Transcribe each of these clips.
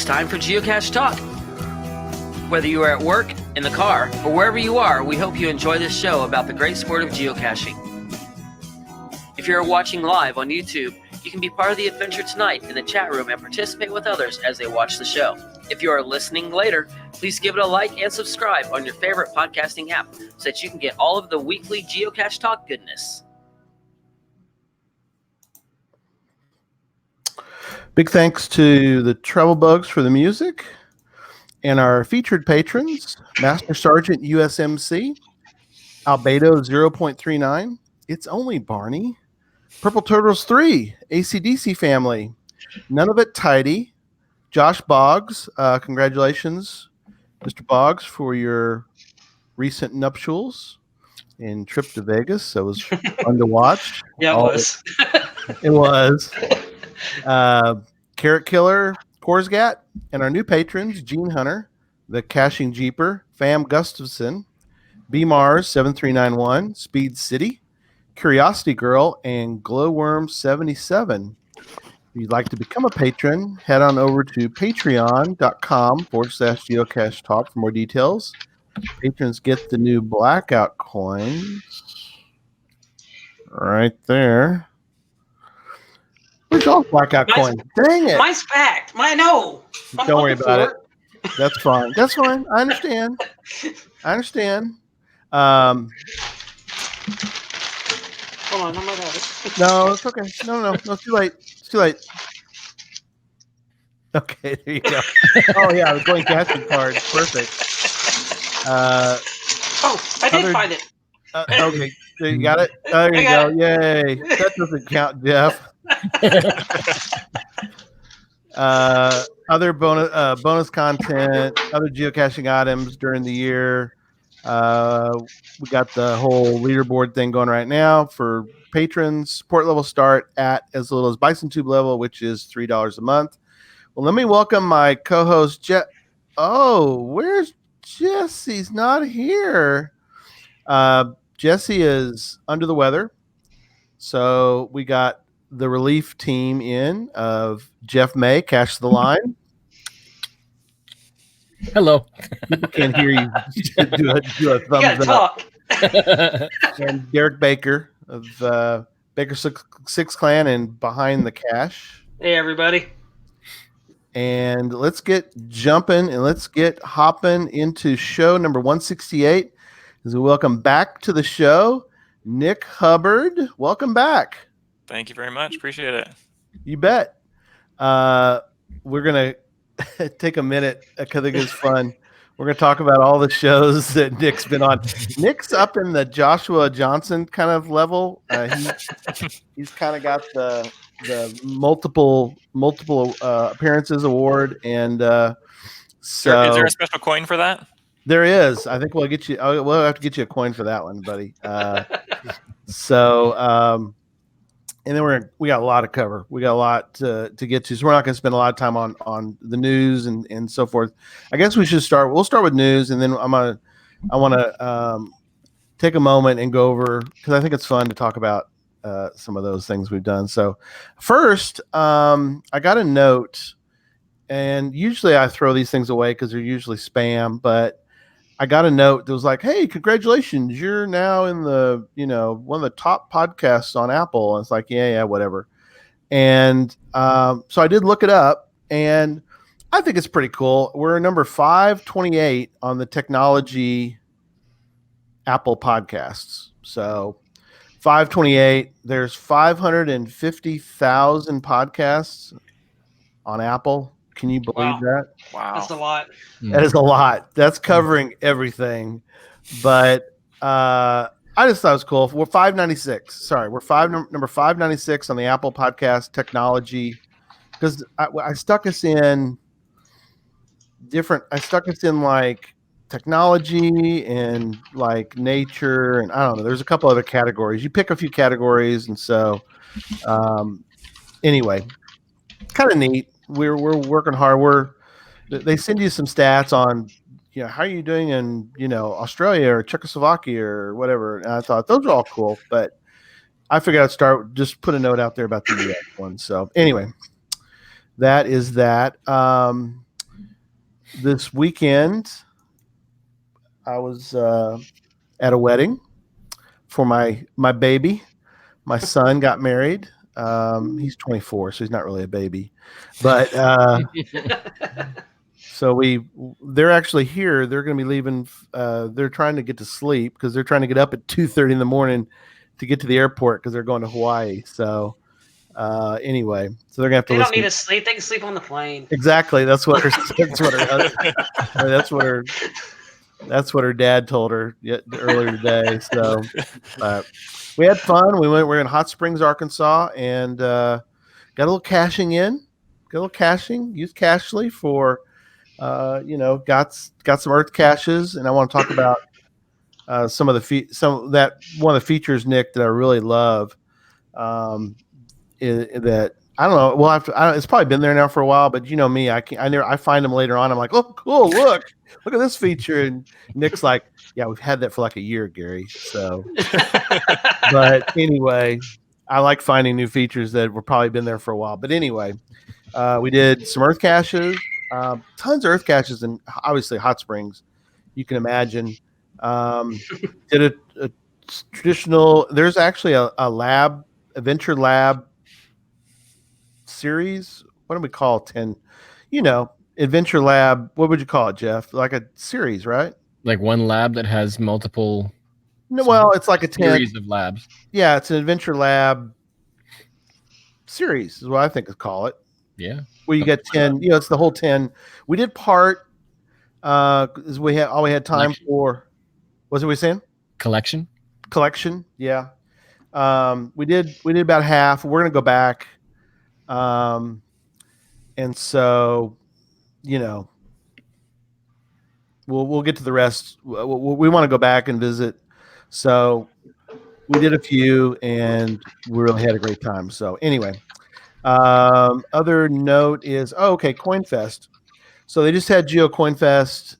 time for Geocache Talk. Whether you are at work, in the car, or wherever you are, we hope you enjoy this show about the great sport of geocaching. If you're watching live on YouTube, you can be part of the adventure tonight in the chat room and participate with others as they watch the show. If you are listening later, please give it a like and subscribe on your favorite podcasting app so that you can get all of the weekly Geocache Talk goodness. Big thanks to the Travel Bugs for the music and our featured patrons, Master Sergeant USMC, Albedo 0.39, It's Only Barney, Purple Turtles 3, ACDC Family, None of It Tidy, Josh Boggs, congratulations, Mr. Boggs, for your recent nuptials and trip to Vegas. That was fun to watch. Yeah, it was. It was. Carrot Killer, Korsgat, and our new patrons, Gene Hunter, The Caching Jeeper, Fam Gustafson, B Mars 7391, Speed City, Curiosity Girl, and Glowworm 77. If you'd like to become a patron, head on over to patreon.com/geocache talk for more details. Patrons get the new blackout coins right there. Where's all blackout coins? Dang it. Mine's packed. No. Don't worry about it. That's fine. That's fine. I understand. Hold on, I might have it. No, it's okay. No, it's too late. It's too late. Okay, there you go. Oh yeah, the going caching card. Perfect. I did find it. Okay, so you got it. There you go. Yay! That doesn't count, Jeff. Other bonus content, other geocaching items during the year. We got the whole leaderboard thing going right now for patrons. Support level start at as little as Bison Tube level, which is $3 a month. Well, let me welcome my co-host, Jeff. Oh, where's Jesse? He's not here. Jesse is under the weather. So we got the relief team in of Jeff May, Cache the Line. Hello. People can't hear you. do a thumbs up. And Derek Baker of Baker Six Clan and Behind the Cache. Hey, everybody. And let's get jumping and let's get hopping into show number 168. As we welcome back to the show, Nick Hubbard. Welcome back. Thank you very much. Appreciate it. You bet. We're going to take a minute because I think it's fun. We're going to talk about all the shows that Nick's been on. Nick's up in the Joshua Johnson kind of level. He's kind of got the multiple appearances award, and so is there a special coin for that? There is. I think we'll get you. We'll have to get you a coin for that one, buddy. And then we got a lot to cover. We got a lot to get to, so we're not going to spend a lot of time on the news and so forth. I guess we should start. We'll start with news, and then I want to take a moment and go over, because I think it's fun to talk about some of those things we've done. So first, I got a note, and usually I throw these things away because they're usually spam, but I got a note that was like, "Hey, congratulations! You're now in the one of the top podcasts on Apple." And it's like, yeah, whatever. And so I did look it up, and I think it's pretty cool. We're number 528 on the technology Apple podcasts. So 528. There's 550,000 podcasts on Apple. Can you believe that? Wow. That's a lot. That is a lot. That's covering everything. But I just thought it was cool. We're 596. Sorry, we're number 596 on the Apple Podcast Technology, because I stuck us in like technology and like nature, and I don't know. There's a couple other categories. You pick a few categories, and so anyway, kind of neat. We're working hard. They send you some stats on, how are you doing in, Australia or Czechoslovakia or whatever. And I thought those are all cool, but I figured I'd just put a note out there about the US one. So anyway, that is that. this weekend, I was at a wedding for my baby. My son got married. He's 24, so he's not really a baby, but so they're actually here. They're going to be leaving. They're trying to get to sleep because they're trying to get up at 2:30 in the morning to get to the airport because they're going to Hawaii. So anyway, so they're gonna have to. They don't need to sleep. They can sleep on the plane. Exactly. That's what her dad told her earlier today. So we had fun. We're in Hot Springs, Arkansas, and got a little cashing in. Used Cashly for got some Earth caches, and I want to talk about one of the features, Nick, that I really love. That I don't know. It's probably been there now for a while, but you know me, I find them later on. I'm like, oh, cool! Look at this feature, and Nick's like, yeah, we've had that for like a year, Gary. So, but anyway, I like finding new features that were probably been there for a while. But anyway, we did some Earth caches, tons of Earth caches, and obviously Hot Springs. You can imagine. Did a traditional. There's actually a Adventure Lab series. What do we call 10? Adventure Lab. What would you call it, Jeff? Like a series, right? Like one lab that has multiple. No, well, it's like a series of labs. Yeah, it's an Adventure Lab series, is what I think is call it. Yeah. Where you get 10. It's the whole 10. We did part. Because we had time for. What was it we saying? Collection. Yeah. We did about half. We're gonna go back. And so, we'll get to the rest. We want to go back and visit. So we did a few and we really had a great time. So anyway, other note is, CoinFest. So they just had Geo CoinFest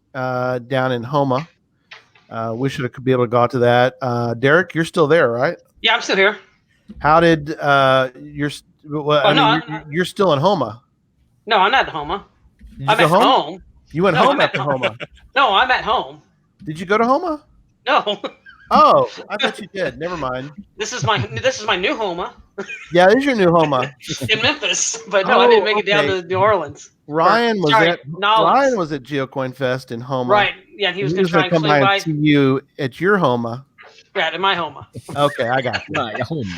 down in Homa. We should be able to go out to that. Derek, you're still there, right? Yeah, I'm still here. How did you're still in Homa? No, I'm not at Homa. I'm at home. You went home after Homa. No, I'm at home. Did you go to Homa? No. Oh, I thought you did. Never mind. This is my new Homa. Yeah, it is your new Homa in Memphis, but no, I didn't make it down to New Orleans. Ryan was at GeoCoinFest in Homa. Right. Yeah, he was going to try and come by and see you at your Homa. Yeah, at my Homa. Okay, I got you. My home.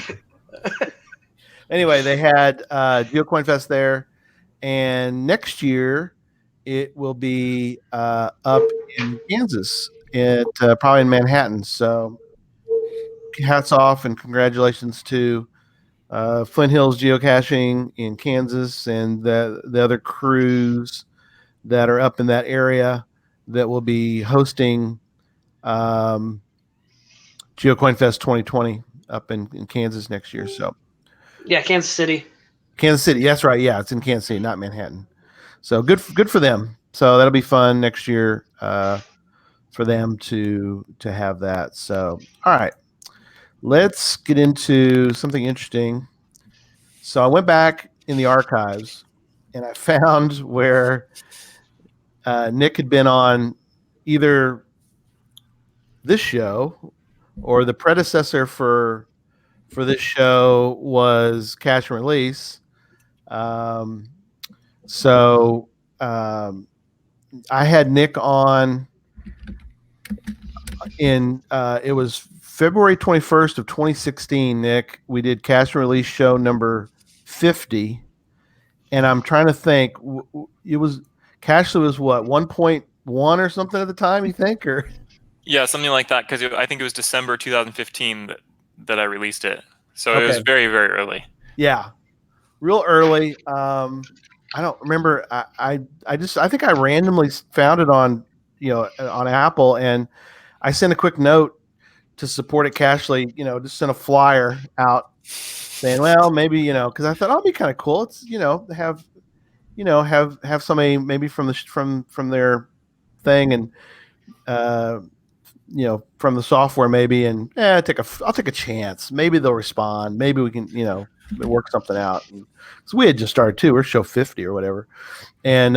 Anyway, they had GeoCoinFest there, and next year it will be up in Kansas, probably in Manhattan. So, hats off and congratulations to Flint Hills Geocaching in Kansas and the other crews that are up in that area that will be hosting GeoCoinFest 2020 up in Kansas next year. So, yeah, Kansas City. That's right. Yeah, it's in Kansas City, not Manhattan. So good for them. So that'll be fun next year for them to have that. So all right, let's get into something interesting. So I went back in the archives and I found where Nick had been on either this show or the predecessor for this show was Cache and Release. So I had Nick on in it was February 21st of 2016, Nick. We did Cache and Release show number 50. And I'm trying to think, it was Cashly was what, 1.1 or something at the time, you think? Or yeah, something like that, because I think it was December 2015 that I released it. So okay. It was very, very early. Yeah, real early. I don't remember. I think I randomly found it on Apple, and I sent a quick note to support it Cashly. Just sent a flyer out saying, well, maybe because I thought, oh, it'd be kind of cool. It's have somebody maybe from their thing and from the software maybe, and I'll take a chance. Maybe they'll respond. Maybe we can work something out. And so we had just started too. We're show 50 or whatever, and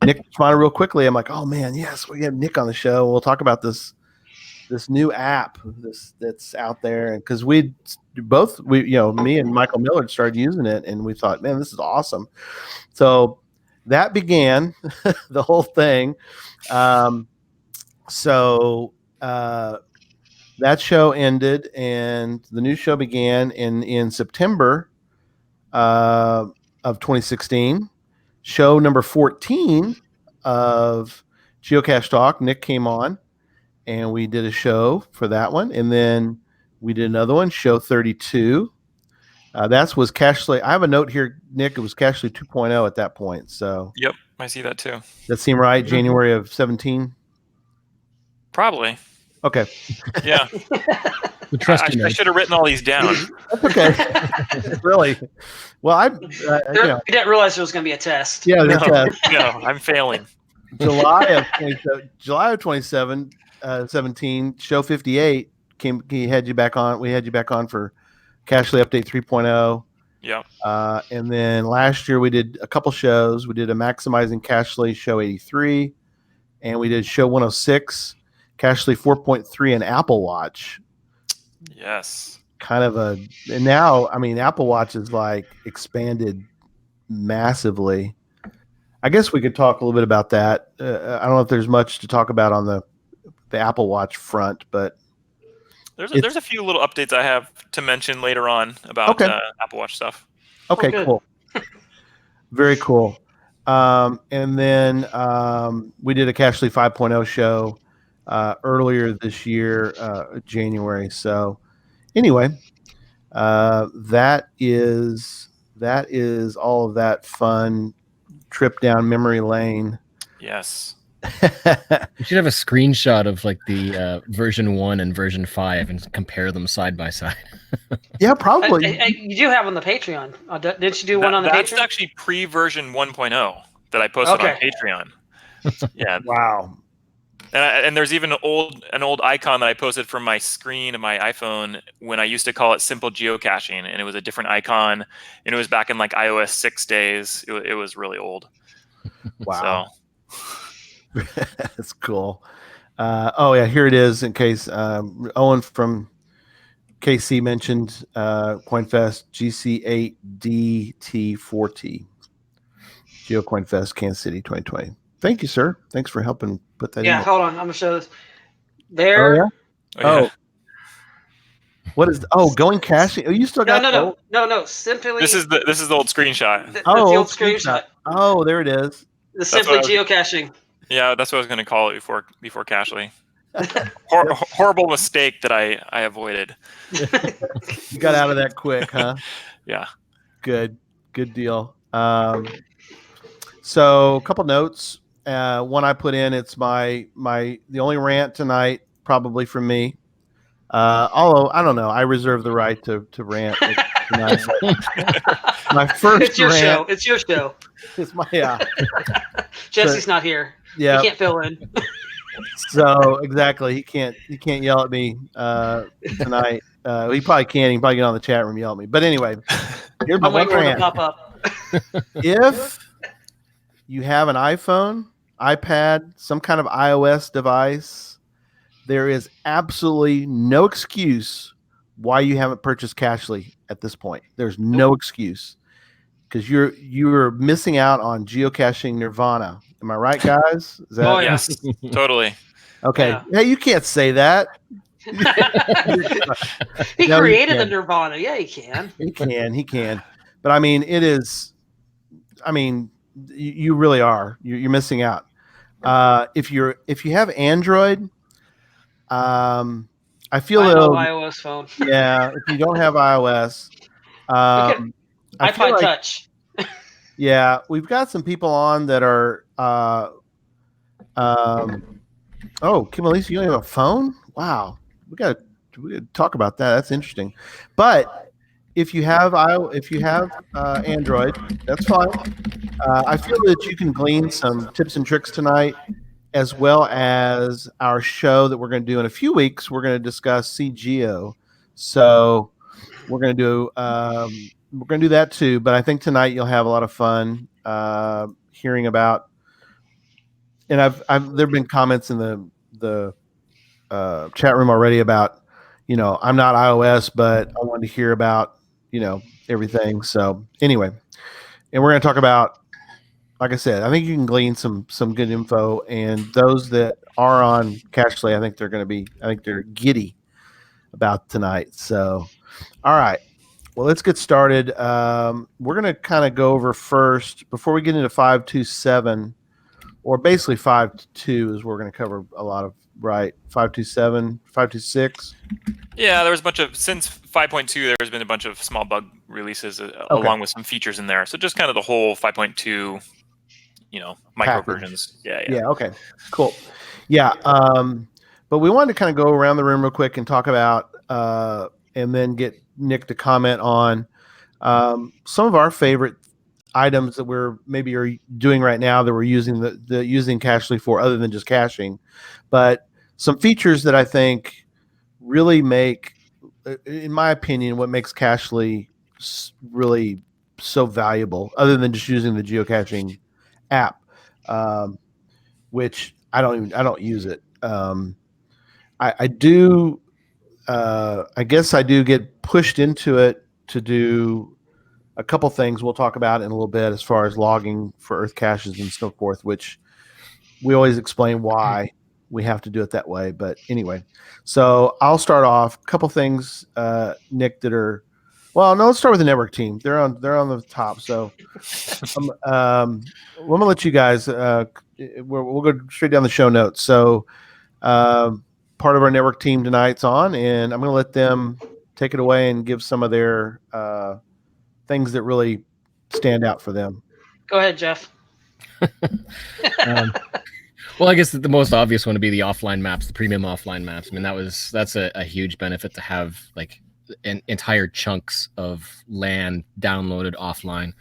Nick responded real quickly. I'm like, oh man, yes, we have Nick on the show. We'll talk about this new app that's out there, and because me and Michael Millard started using it, and we thought, man, this is awesome. So that began the whole thing. That show ended, and the new show began in September of 2016. Show number 14 of Geocache Talk. Nick came on, and we did a show for that one, and then we did another one, show 32. That was Cachely. I have a note here, Nick. It was Cachely 2.0 at that point. So Yep, I see that too. that seemed right. January of 17. Probably. Okay. Yeah. We trust you, I Nick. should have written all these down. That's okay. Really? Well, You didn't realize there was going to be a test. yeah, No, that's, no, I'm failing. July of 2017, show 58 came. He had you back on. We had you back on for Cachely Update 3.0. Yeah. And then last year we did a couple shows. We did a Maximizing Cachely show 83, and we did show 106, Cachely 4.3, and Apple Watch. Yes. Kind of and now, I mean, Apple Watch is like expanded massively. I guess we could talk a little bit about that. I don't know if there's much to talk about on the Apple Watch front, but There's a few little updates I have to mention later on about Apple Watch stuff. okay, good. cool. Very cool. And then we did a Cachely 5.0 show earlier this year, January. So anyway, that is all of that fun trip down memory lane. Yes. We should have a screenshot of like the version 1 and version 5 and compare them side by side. Yeah, probably. You do have on the Patreon. Didn't you do one on the That's Patreon? actually pre-version 1.0 that I posted on Patreon. Yeah. Wow. And there's even an old icon that I posted from my screen of my iPhone when I used to call it simple geocaching, and it was a different icon, and it was back in like iOS 6 days. It was really old. Wow. So. That's cool. Oh yeah, here it is. In case Owen from KC mentioned CoinFest GC8DT40 GeoCoinFest Kansas City 2020. Thank you, sir. Thanks for helping put that in. Yeah, hold on. I'm gonna show this. There. Oh yeah. Oh, yeah. What is? Going caching. Oh, you still got? No. Simply. This is the old screenshot. The old screenshot. Oh, there it is. The simply geocaching. Yeah, that's what I was going to call it before Cachely. Horrible mistake that I avoided. You got out of that quick, huh? Yeah. Good deal. So a couple notes. One I put in. It's the only rant tonight, probably from me. Although I don't know, I reserve the right to rant tonight. My first It's your rant, show. It's your show. It's my Jesse's not here. Yeah. He can't fill in. So exactly, he can't yell at me tonight. He probably can. He can probably get on the chat room and yell at me. But anyway, here's my I'm waiting one for it to rant. pop up. If you have an iPhone, iPad, some kind of iOS device, there is absolutely no excuse why you haven't purchased Cachely at this point. There's no excuse because you're missing out on geocaching nirvana. Am I right, guys? Is that, Yes, totally. Okay. Yeah. Hey, you can't say that. He No, created he the can. Nirvana. Yeah, he can. He can. But I mean, it is. I mean, you really are. You're missing out. If you have Android, I feel I that know iOS phone. yeah. If you don't have iOS, Look at I feel iPod like, Touch. yeah, we've got some people on that are. Oh, Kim Elise, you don't have a phone? Wow, we got to talk about that. That's interesting. But if you have Android, that's fine. I feel that you can glean some tips and tricks tonight, as well as our show that we're going to do in a few weeks. We're going to discuss CGO, so we're going to do that too. But I think tonight you'll have a lot of fun hearing about and there've been comments in the chat room already about, I'm not iOS, but I wanted to hear about, everything. So anyway, and we're going to talk about, like I said, I think you can glean some good info, and those that are on Cashly, I think they're giddy about tonight. So, all right. Well, let's get started. We're going to kind of go over first before we get into 527, or basically 5.2 is we're going to cover a lot of, right? 527, 526. Yeah, there was a bunch of, since 5.2, there's been a bunch of small bug releases along with some features in there. So just kind of the whole 5.2, micro Package. versions. Yeah. Yeah. Okay. Cool. Yeah. But we wanted to kind of go around the room real quick and talk about, and then get Nick to comment on some of our favorite items that we're maybe are doing right now that we're using using Cashly for, other than just caching, but some features that I think really make, in my opinion, what makes Cashly really so valuable, other than just using the geocaching app, which I don't use it. I do. I guess I do get pushed into it to do a couple things we'll talk about in a little bit, as far as logging for Earth caches and so forth, which we always explain why we have to do it that way. But anyway, so I'll start off. A couple things, Nick, that are, well, no, let's start with the network team. They're on the top. So I'm gonna let you guys. We'll go straight down the show notes. So part of our network team tonight's on, and I'm going to let them take it away and give some of their things that really stand out for them. Go ahead, Jeff. Well, I guess the most obvious one would be the offline maps, the premium offline maps. I mean, that's a huge benefit to have, like, entire chunks of land downloaded offline.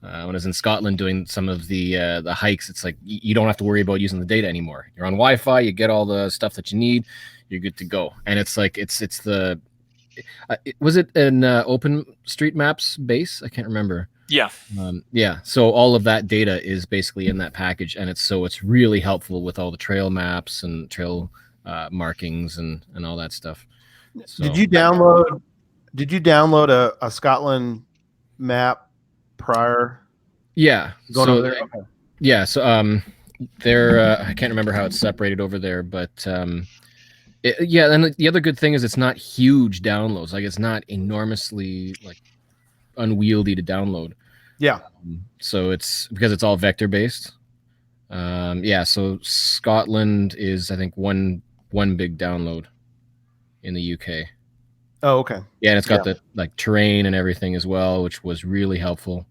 When I was in Scotland doing some of the hikes, it's like you don't have to worry about using the data anymore. You're on Wi-Fi, you get all the stuff that you need, you're good to go. And it's like it's the was it an OpenStreetMaps base? I can't remember. Yeah. Yeah. So all of that data is basically in that package, and it's really helpful with all the trail maps and trail markings and all that stuff. So, Did you download a Scotland map prior? Yeah. Going over there? Okay. Yeah. So they're I can't remember how it's separated over there, but yeah. And the other good thing is it's not huge downloads. Like, it's not enormously like unwieldy to download. Yeah. So it's because it's all vector based. Yeah. So Scotland is, I think, one big download in the UK. Oh, okay. Yeah, and it's got the like terrain and everything as well, which was really helpful.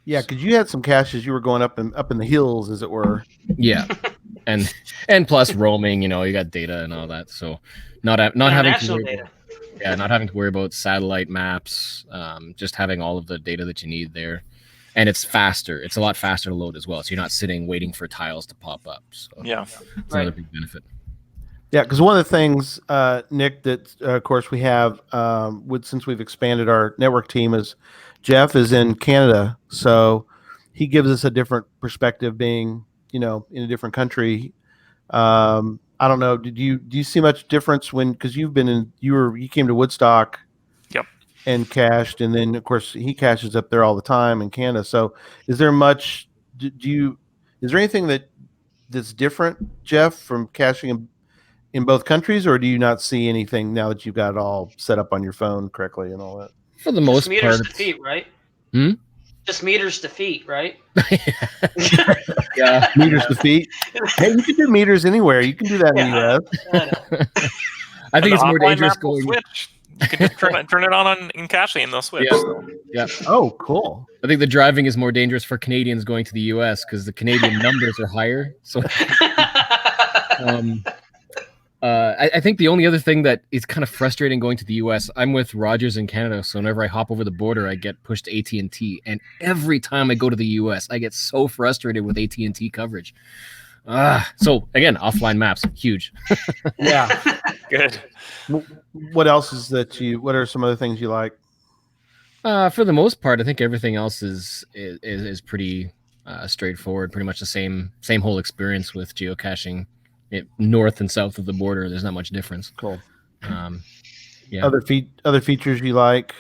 Yeah, because you had some caches you were going up in the hills, as it were. Yeah, and plus roaming, you got data and all that. So not having to worry data. not having to worry about satellite maps. Just having all of the data that you need there, and it's faster. It's a lot faster to load as well. So you're not sitting waiting for tiles to pop up. So yeah, it's another big benefit. Yeah, because one of the things, Nick, that of course we have, since we've expanded our network team, is Jeff is in Canada, so he gives us a different perspective, being in a different country. I don't know. Do you see much difference because you came to Woodstock, yep, and cached, and then of course he caches up there all the time in Canada. So is there much? Is there anything that's different, Jeff, from caching in both countries, or do you not see anything now that you've got it all set up on your phone correctly and all that? For the most meters part, to feet, right? Just meters to feet, right? Yeah, meters to feet. Hey, you can do meters anywhere. You can do that in the US. I think it's more dangerous going. Switch. You can just turn it on in Cashly, and they'll switch. Yeah. Oh, cool. I think the driving is more dangerous for Canadians going to the US because the Canadian numbers are higher. So. I think the only other thing that is kind of frustrating going to the US, I'm with Rogers in Canada, so whenever I hop over the border, I get pushed to AT&T, and every time I go to the US, I get so frustrated with AT&T coverage. So again, offline maps, huge. Yeah, good. What else is what are some other things you like? For the most part, I think everything else is pretty straightforward. Pretty much the same whole experience with geocaching. North and south of the border, there's not much difference. Cool. Yeah. Other features you like?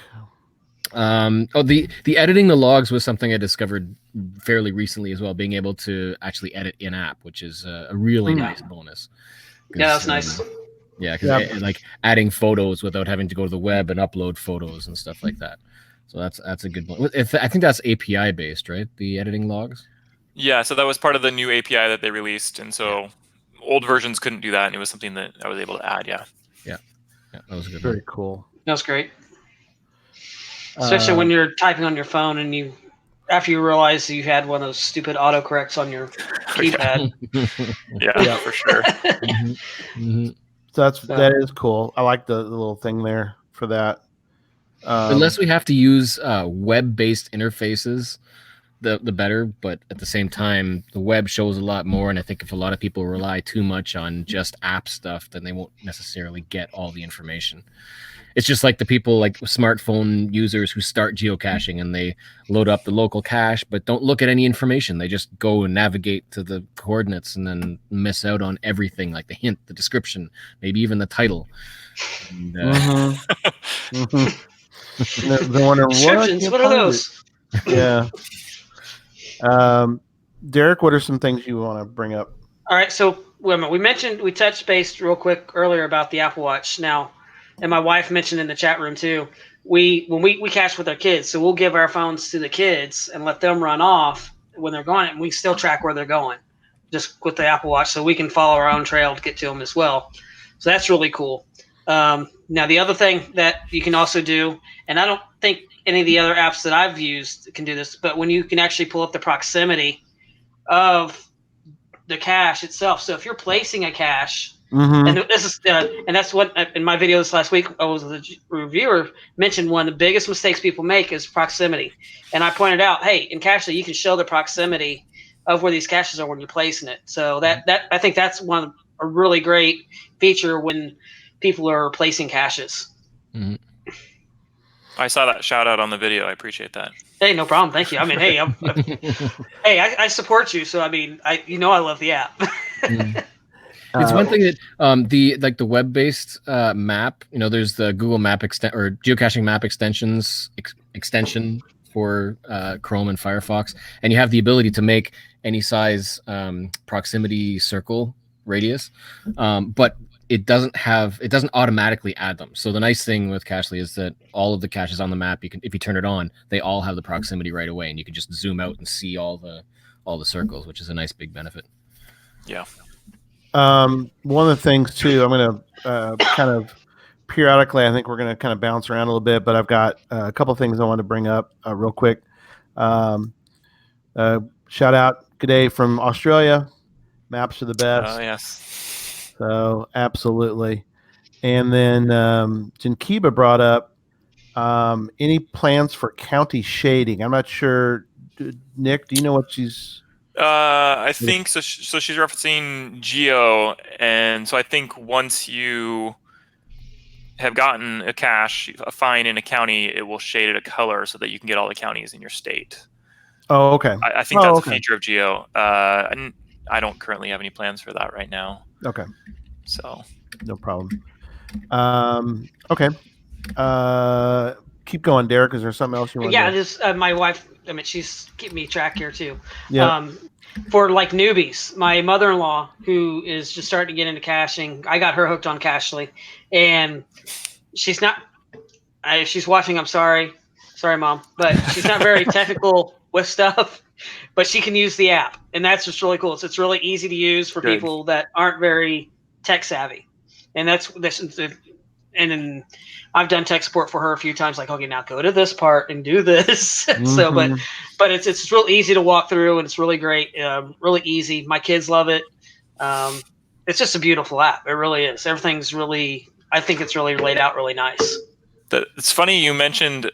The editing the logs was something I discovered fairly recently as well. Being able to actually edit in app, which is a really nice bonus. Yeah, that's nice. Yeah, because like adding photos without having to go to the web and upload photos and stuff like that. So that's a good one. I think that's API based, right? The editing logs. Yeah, so that was part of the new API that they released, and so old versions couldn't do that, and it was something that I was able to add. Yeah, that was a good. Very cool. That's great. Especially when you're typing on your phone and after you realize you had one of those stupid autocorrects on your keypad. yeah, for sure. So that is cool. I like the little thing there for that. Unless we have to use web-based interfaces, the better. But at the same time, the web shows a lot more, and I think if a lot of people rely too much on just app stuff, then they won't necessarily get all the information. It's just like the people like smartphone users who start geocaching and they load up the local cache, but don't look at any information. They just go and navigate to the coordinates and then miss out on everything, like the hint, the description, maybe even the title. And, They're wondering what are those? Yeah. Derek, what are some things you want to bring up? All right, so we touched base real quick earlier about the Apple Watch. Now, and my wife mentioned in the chat room too, when we cache with our kids, so we'll give our phones to the kids and let them run off when they're going, and we still track where they're going, just with the Apple Watch, so we can follow our own trail to get to them as well. So that's really cool. Now, the other thing that you can also do, and I don't think any of the other apps that I've used can do this, but when you can actually pull up the proximity of the cache itself. So if you're placing a cache, and this is and that's what in my video this last week, I was the reviewer mentioned one of the biggest mistakes people make is proximity, and I pointed out, hey, in Cachly you can show the proximity of where these caches are when you're placing it. So that I think that's a really great feature when people are placing caches. Mm-hmm. I saw that shout out on the video. I appreciate that. Hey, no problem. Thank you. I mean, hey, I support you. So I mean, I love the app. It's one thing that the web-based map. There's the Google Map or geocaching map extension for Chrome and Firefox, and you have the ability to make any size proximity circle radius, but it doesn't automatically add them. So the nice thing with Cachly is that all of the caches on the map, if you turn it on, they all have the proximity right away, and you can just zoom out and see all the circles, which is a nice big benefit. Yeah. One of the things too, I'm going to kind of periodically, I think we're going to kind of bounce around a little bit, but I've got a couple of things I want to bring up real quick. Shout out, good day from Australia. Maps are the best. Oh, yes. So absolutely. And then Jankiba brought up any plans for county shading. I'm not sure. Nick, do you know what she's... I think so. So she's referencing Geo, and so I think once you have gotten a cache, a fine in a county, it will shade it a color so that you can get all the counties in your state. Oh, okay. I think that's a feature of Geo. And I don't currently have any plans for that right now. Okay. So no problem. Okay. Keep going, Derek. Is there something else you want? Yeah, just my wife. I mean, she's keeping me track here too. Yeah. For like newbies, my mother-in-law, who is just starting to get into caching, I got her hooked on Cachly, and she's not. She's watching. I'm sorry, Mom, but she's not very technical with stuff. But she can use the app, and that's just really cool. So it's really easy to use for people that aren't very tech savvy, and that's and then I've done tech support for her a few times, like, okay, now go to this part and do this. So, but it's real easy to walk through, and it's really great, really easy. My kids love it. It's just a beautiful app. It really is. Everything's really, I think it's really laid out really nice. It's funny you mentioned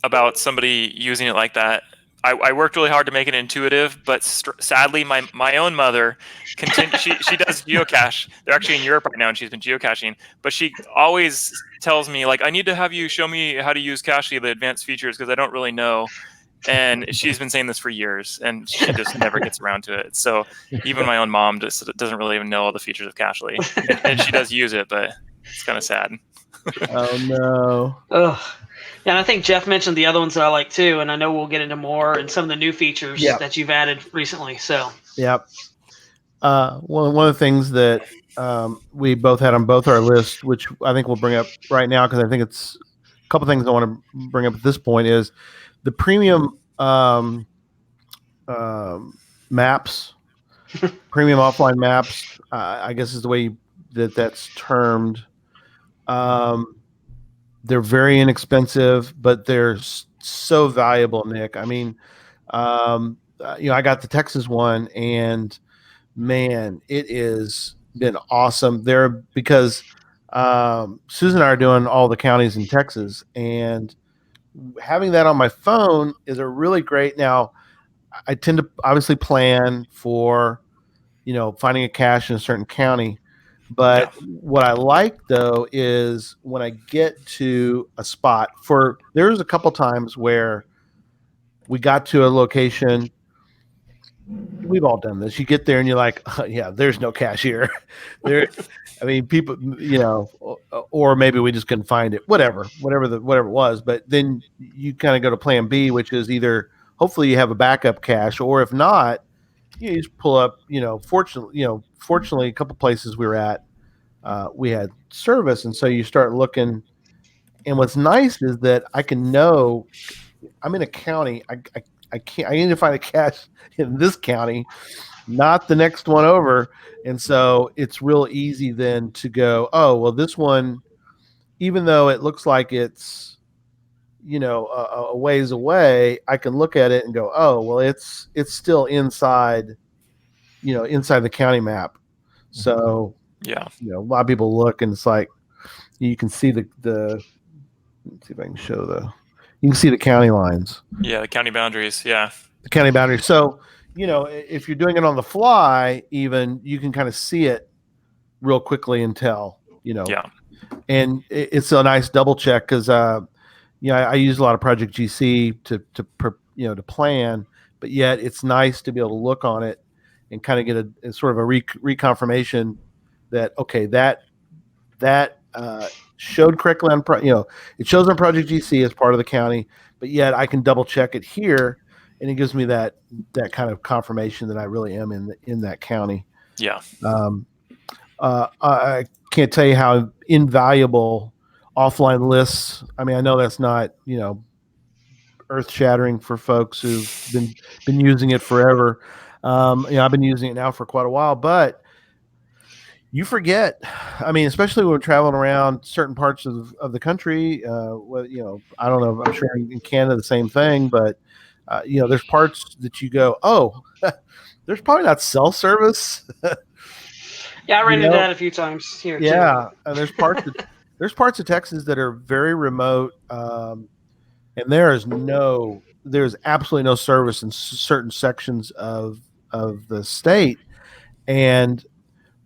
about somebody using it like that. I worked really hard to make it intuitive, but sadly, my own mother, she does geocache. They're actually in Europe right now, and she's been geocaching. But she always tells me, like, I need to have you show me how to use Cachly, the advanced features, because I don't really know. And she's been saying this for years, and she just never gets around to it. So even my own mom just doesn't really even know all the features of Cashly, and she does use it, but it's kind of sad. Oh no. Ugh. Yeah, and I think Jeff mentioned the other ones that I like too, and I know we'll get into more and some of the new features that you've added recently. So, yep. One of the things that we both had on both our lists, which I think we'll bring up right now, because I think it's a couple things I want to bring up at this point, is the premium maps, premium offline maps. I guess is the way that's termed. They're very inexpensive, but they're so valuable, Nick. I mean, I got the Texas one, and man, it is been awesome there because Susan and I are doing all the counties in Texas, and having that on my phone is a really great. Now, I tend to obviously plan for, finding a cache in a certain county. But what I like though is when I get to a spot, there's a couple times where we got to a location. We've all done this. You get there and you're like, oh, yeah, there's no cache here. People, or maybe we just couldn't find it. Whatever it was. But then you kind of go to plan B, which is either hopefully you have a backup cache, or if not, you just pull up. Fortunately, a couple places we were at, we had service, and so you start looking. And what's nice is that I can know I'm in a county. I need to find a cache in this county, not the next one over. And so it's real easy then to go, oh, well, this one, even though it looks like it's, a ways away, I can look at it and go, oh, well, it's still inside, inside the county map. So, a lot of people look and it's like, you can see let's see if I can show you can see the county lines. Yeah, the county boundaries. Yeah. The county boundaries. So, if you're doing it on the fly, even you can kind of see it real quickly and tell, Yeah. And it's a nice double check because, I use a lot of Project GC to plan, but yet it's nice to be able to look on it and kind of get a sort of a reconfirmation that, okay, that showed correctly on, it shows on Project GC as part of the county, but yet I can double check it here, and it gives me that kind of confirmation that I really am in that county. Yeah. I can't tell you how invaluable offline lists. I mean, I know that's not, earth shattering for folks who've been using it forever. I've been using it now for quite a while, but you forget. I mean, especially when we're traveling around certain parts of the country. I don't know. I'm sure in Canada the same thing, but there's parts that you go, oh, there's probably not cell service. Yeah, I ran into that a few times here. Yeah, too. And there's parts of Texas that are very remote, and there's absolutely no service in certain sections of the state, and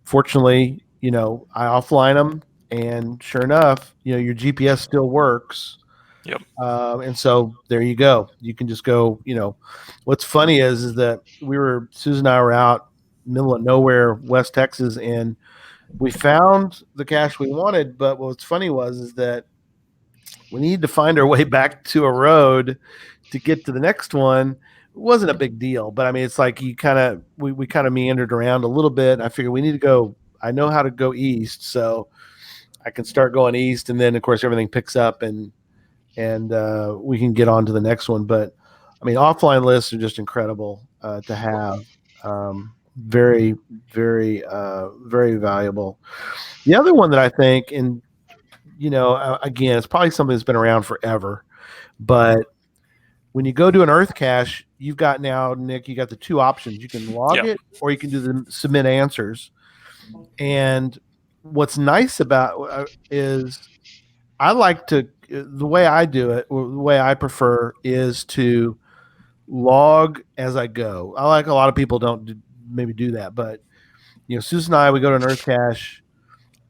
fortunately, I offline them, and sure enough, your GPS still works. Yep. And so there you go. You can just go. What's funny is that Susan and I were out middle of nowhere, West Texas, and we found the cache we wanted. But what's funny is that we needed to find our way back to a road to get to the next one. It wasn't a big deal, but I mean, it's like we kind of meandered around a little bit. And I figured we need to go. I know how to go east, so I can start going east, and then of course everything picks up, and we can get on to the next one. But I mean, offline lists are just incredible to have. Very, very, very valuable. The other one that I think, and again, it's probably something that's been around forever, but when you go to an Earth cache, you've got now, Nick, you got the two options. You can log it, or you can do the submit answers. And what's nice about is I like to, the way I do it, or the way I prefer, is to log as I go. I like a lot of people don't maybe do that, but Susan and I, we go to an Earth cache.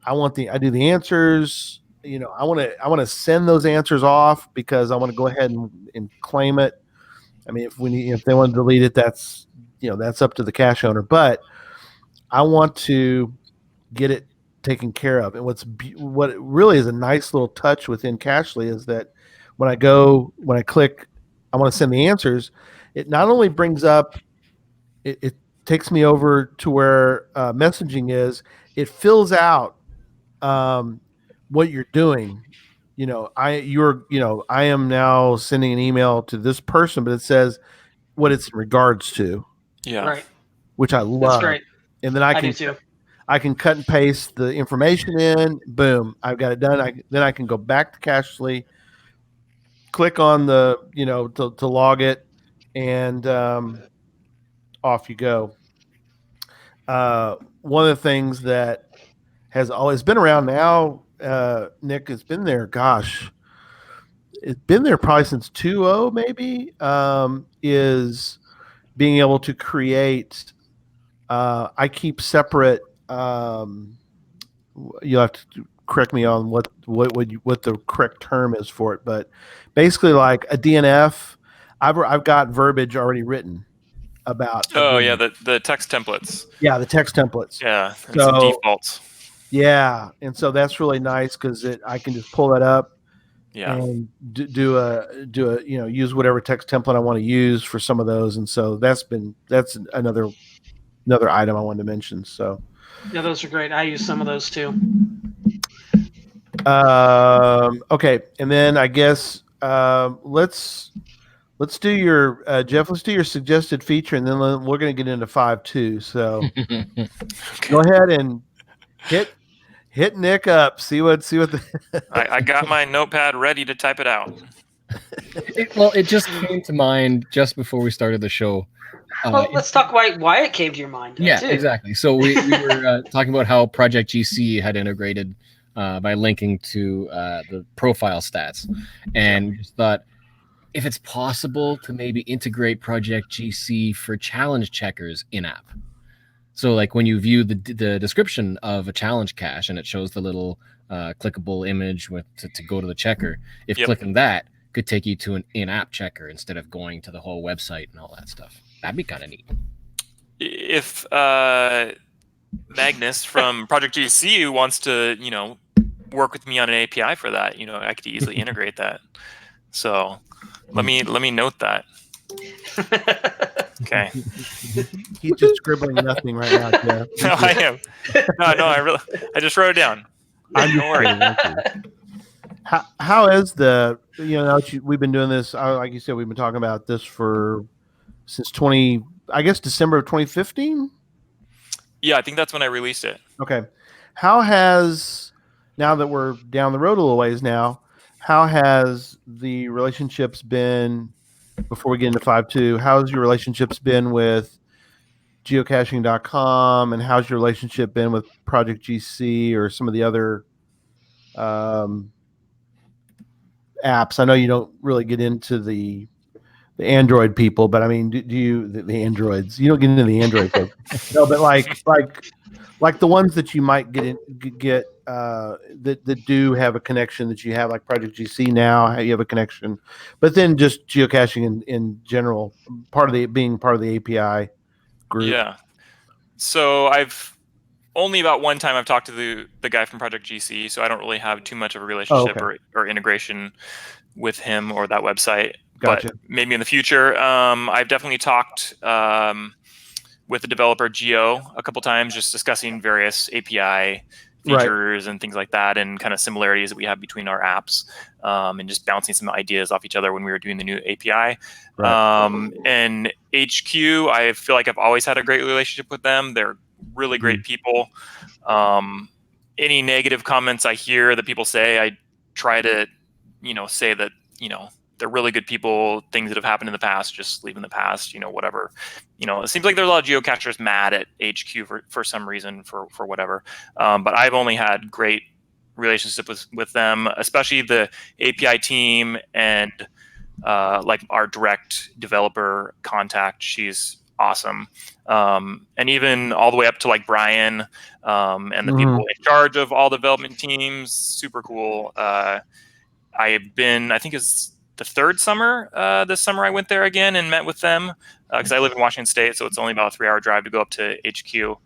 I do the answers. I want to send those answers off because I want to go ahead and claim it. I mean, if they want to delete it, that's that's up to the cache owner. But I want to get it taken care of. And what it really is a nice little touch within Cachly is that when I click, I want to send the answers. It not only brings up, it takes me over to where messaging is. It fills out what you're doing. I am now sending an email to this person, but it says what it's in regards to. Yeah. Right. Which I love. That's great. And then I do too. I can cut and paste the information in. Boom, I've got it done. Then I can go back to Cachly, click on the to log it, and off you go. One of the things that has always been around now, Nick, has been there. Gosh, it's been there probably since 2.0 maybe. Is being able to create. I keep separate. You'll have to correct me on what the correct term is for it, but basically, like a DNF, I've got verbiage already written about. Oh yeah, the text templates. Yeah, the text templates. Yeah, and some defaults. Yeah, and so that's really nice because I can just pull that up. Yeah. And do a use whatever text template I want to use for some of those, and so that's another item I wanted to mention. So yeah, those are great. I use some of those too. Okay, and then I guess let's do your Jeff. Let's do your suggested feature, and then we're going to get into 5.2. So go ahead and hit Nick up. See what I got my notepad ready to type it out. It just came to mind just before we started the show. Well, let's talk why it came to your mind. Yeah, too. exactly. So we were talking about how Project GC had integrated by linking to the profile stats, and we just thought if it's possible to maybe integrate Project GC for challenge checkers in app. So like when you view the description of a challenge cache and it shows the little clickable image to go to the checker, if clicking that could take you to an in-app checker instead of going to the whole website and all that stuff. That'd be kind of neat. If Magnus from Project GC wants to, work with me on an API for that, I could easily integrate that. So let me note that. Okay. He's just scribbling nothing right now. Jeff. No, I am. No, I just wrote it down. Don't worry. How is we've been doing this, like you said, we've been talking about this since December of 2015? Yeah, I think that's when I released it. Okay. Now that we're down the road a little ways now, how has the relationships been, before we get into 5.2, how's your relationships been with geocaching.com, and how's your relationship been with Project GC or some of the other apps? I know you don't really get into the Android people, but I mean, do you the androids? You don't get into the Android folks. No, but like the ones that you might get that do have a connection that you have, like Project GC now, how you have a connection, but then just geocaching in general, being part of the API group. Yeah. So I've only about one time I've talked to the guy from Project GC, so I don't really have too much of a relationship or integration with him or that website. Gotcha. But maybe in the future. I've definitely talked with the developer Geo a couple times, just discussing various API features and things like that, and kind of similarities that we have between our apps, and just bouncing some ideas off each other when we were doing the new API. And HQ, I feel like I've always had a great relationship with them. They're really great people. Any negative comments I hear that people say, I try to, say that, they're really good people. Things that have happened in the past, just leave in the past, whatever. It seems like there's a lot of geocachers mad at HQ for some reason, for whatever. But I've only had great relationship with them, especially the API team and like our direct developer contact. She's awesome. And even all the way up to like Brian and the people in charge of all development teams, super cool. I think it's the third summer. This summer I went there again and met with them because I live in Washington State, so it's only about a 3-hour drive to go up to HQ.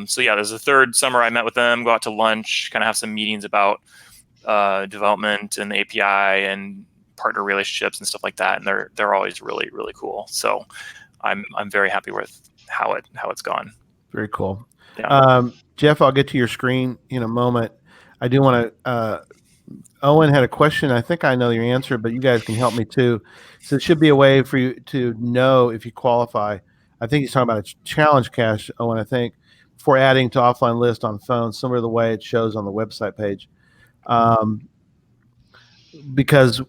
So yeah, there's the third summer I met with them, go out to lunch, kind of have some meetings about development and the API and partner relationships and stuff like that. And they're always really, really cool. So I'm very happy with how it's gone. Very cool. Yeah. Jeff, I'll get to your screen in a moment. I do want to. Owen had a question. I think I know your answer, but you guys can help me too. So it should be a way for you to know if you qualify. I think he's talking about a challenge cache, Owen, I think, for adding to offline list on phone, similar to the way it shows on the website page. Because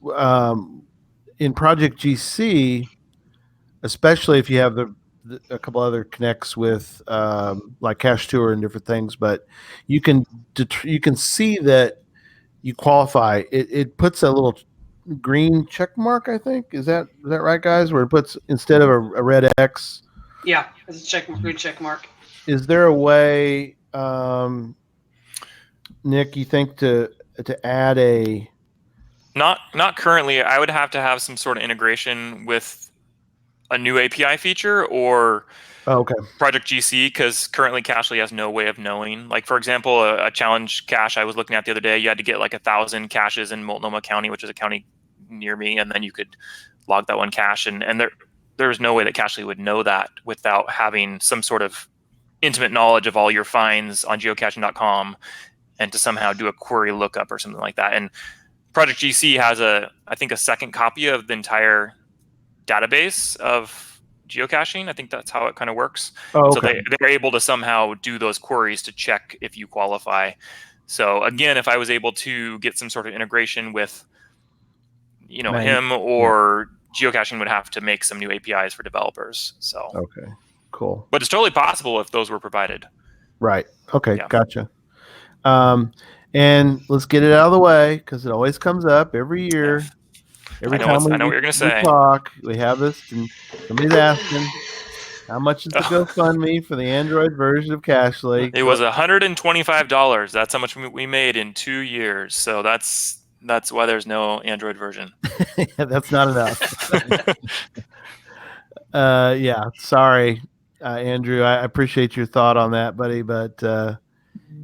in Project GC, especially if you have a couple other connects with like Cache Tour and different things, but you can see that you qualify. It puts a little green check mark, I think. Is that right, guys? Where it puts, instead of a red X. Yeah, it's a green check mark. Is there a way, Nick, you think to add a? Not currently. I would have to have some sort of integration with a new API feature or Project GC, because currently Cachly has no way of knowing. Like, for example, a challenge cache I was looking at the other day, you had to get like 1,000 caches in Multnomah County, which is a county near me, and then you could log that one cache. And there's no way that Cachly would know that without having some sort of intimate knowledge of all your finds on geocaching.com and to somehow do a query lookup or something like that. And Project GC has I think a second copy of the entire database of geocaching. I think that's how it kind of works. So they're able to somehow do those queries to check if you qualify. So again, if I was able to get some sort of integration with, him or geocaching would have to make some new APIs for developers. So okay, cool. But it's totally possible if those were provided. Right. Okay. Yeah. Gotcha. And let's get it out of the way because it always comes up every year. Every time I know what you're going to say. We have this, and somebody's asking, how much is the GoFundMe for the Android version of Cachly? It was $125. That's how much we made in 2 years. So that's why there's no Android version. Yeah, that's not enough. Yeah, sorry, Andrew. I appreciate your thought on that, buddy, but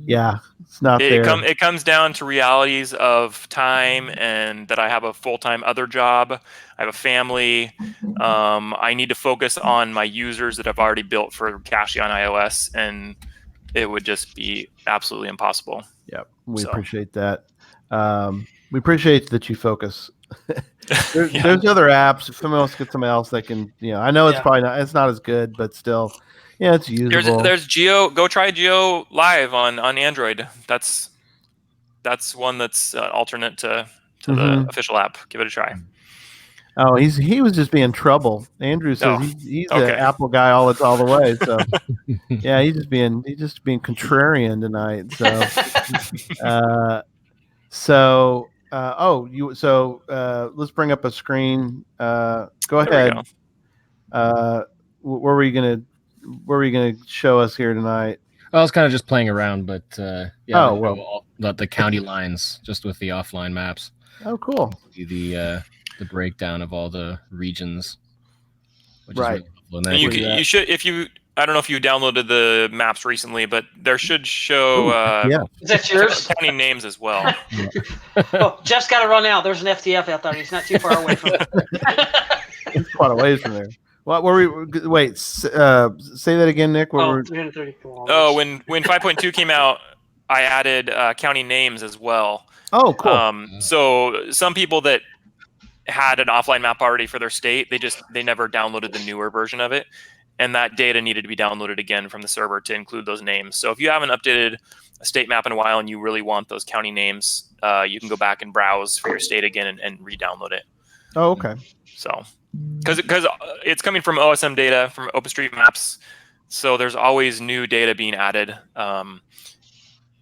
yeah, it's not there. It comes down to realities of time and that I have a full-time other job. I have a family. I need to focus on my users that I've already built for Cachly on iOS, and it would just be absolutely impossible. Yeah, we appreciate that. We appreciate that you focus. There's other apps. If someone else gets something else, they can. I know it's probably not as good, but still. Yeah, it's usable. There's Geo. Go try Geo Live on Android. That's one that's alternate to the official app. Give it a try. Oh, he was just being trouble. Andrew says he's an Apple guy all the way. So yeah, he's just being contrarian tonight. So let's bring up a screen. Go ahead. Where were you gonna show us here tonight? Well, I was kind of just playing around, but the county lines just with the offline maps. Oh, cool. The breakdown of all the regions. Which right. Is really cool. And you should, if you, I don't know if you downloaded the maps recently, but there should show Is that yours? county names as well. Oh, Jeff's got to run out. There's an FTF out there. He's not too far away from it. It's quite a ways from there. What were we? Wait, say that again, Nick. 330 kilometers. When 5.2 came out, I added county names as well. Oh, cool. So some people that had an offline map already for their state, they never downloaded the newer version of it, and that data needed to be downloaded again from the server to include those names. So if you haven't updated a state map in a while and you really want those county names, you can go back and browse for your state again and re-download it. Oh, okay. So because it's coming from OSM data from OpenStreetMaps, so there's always new data being added.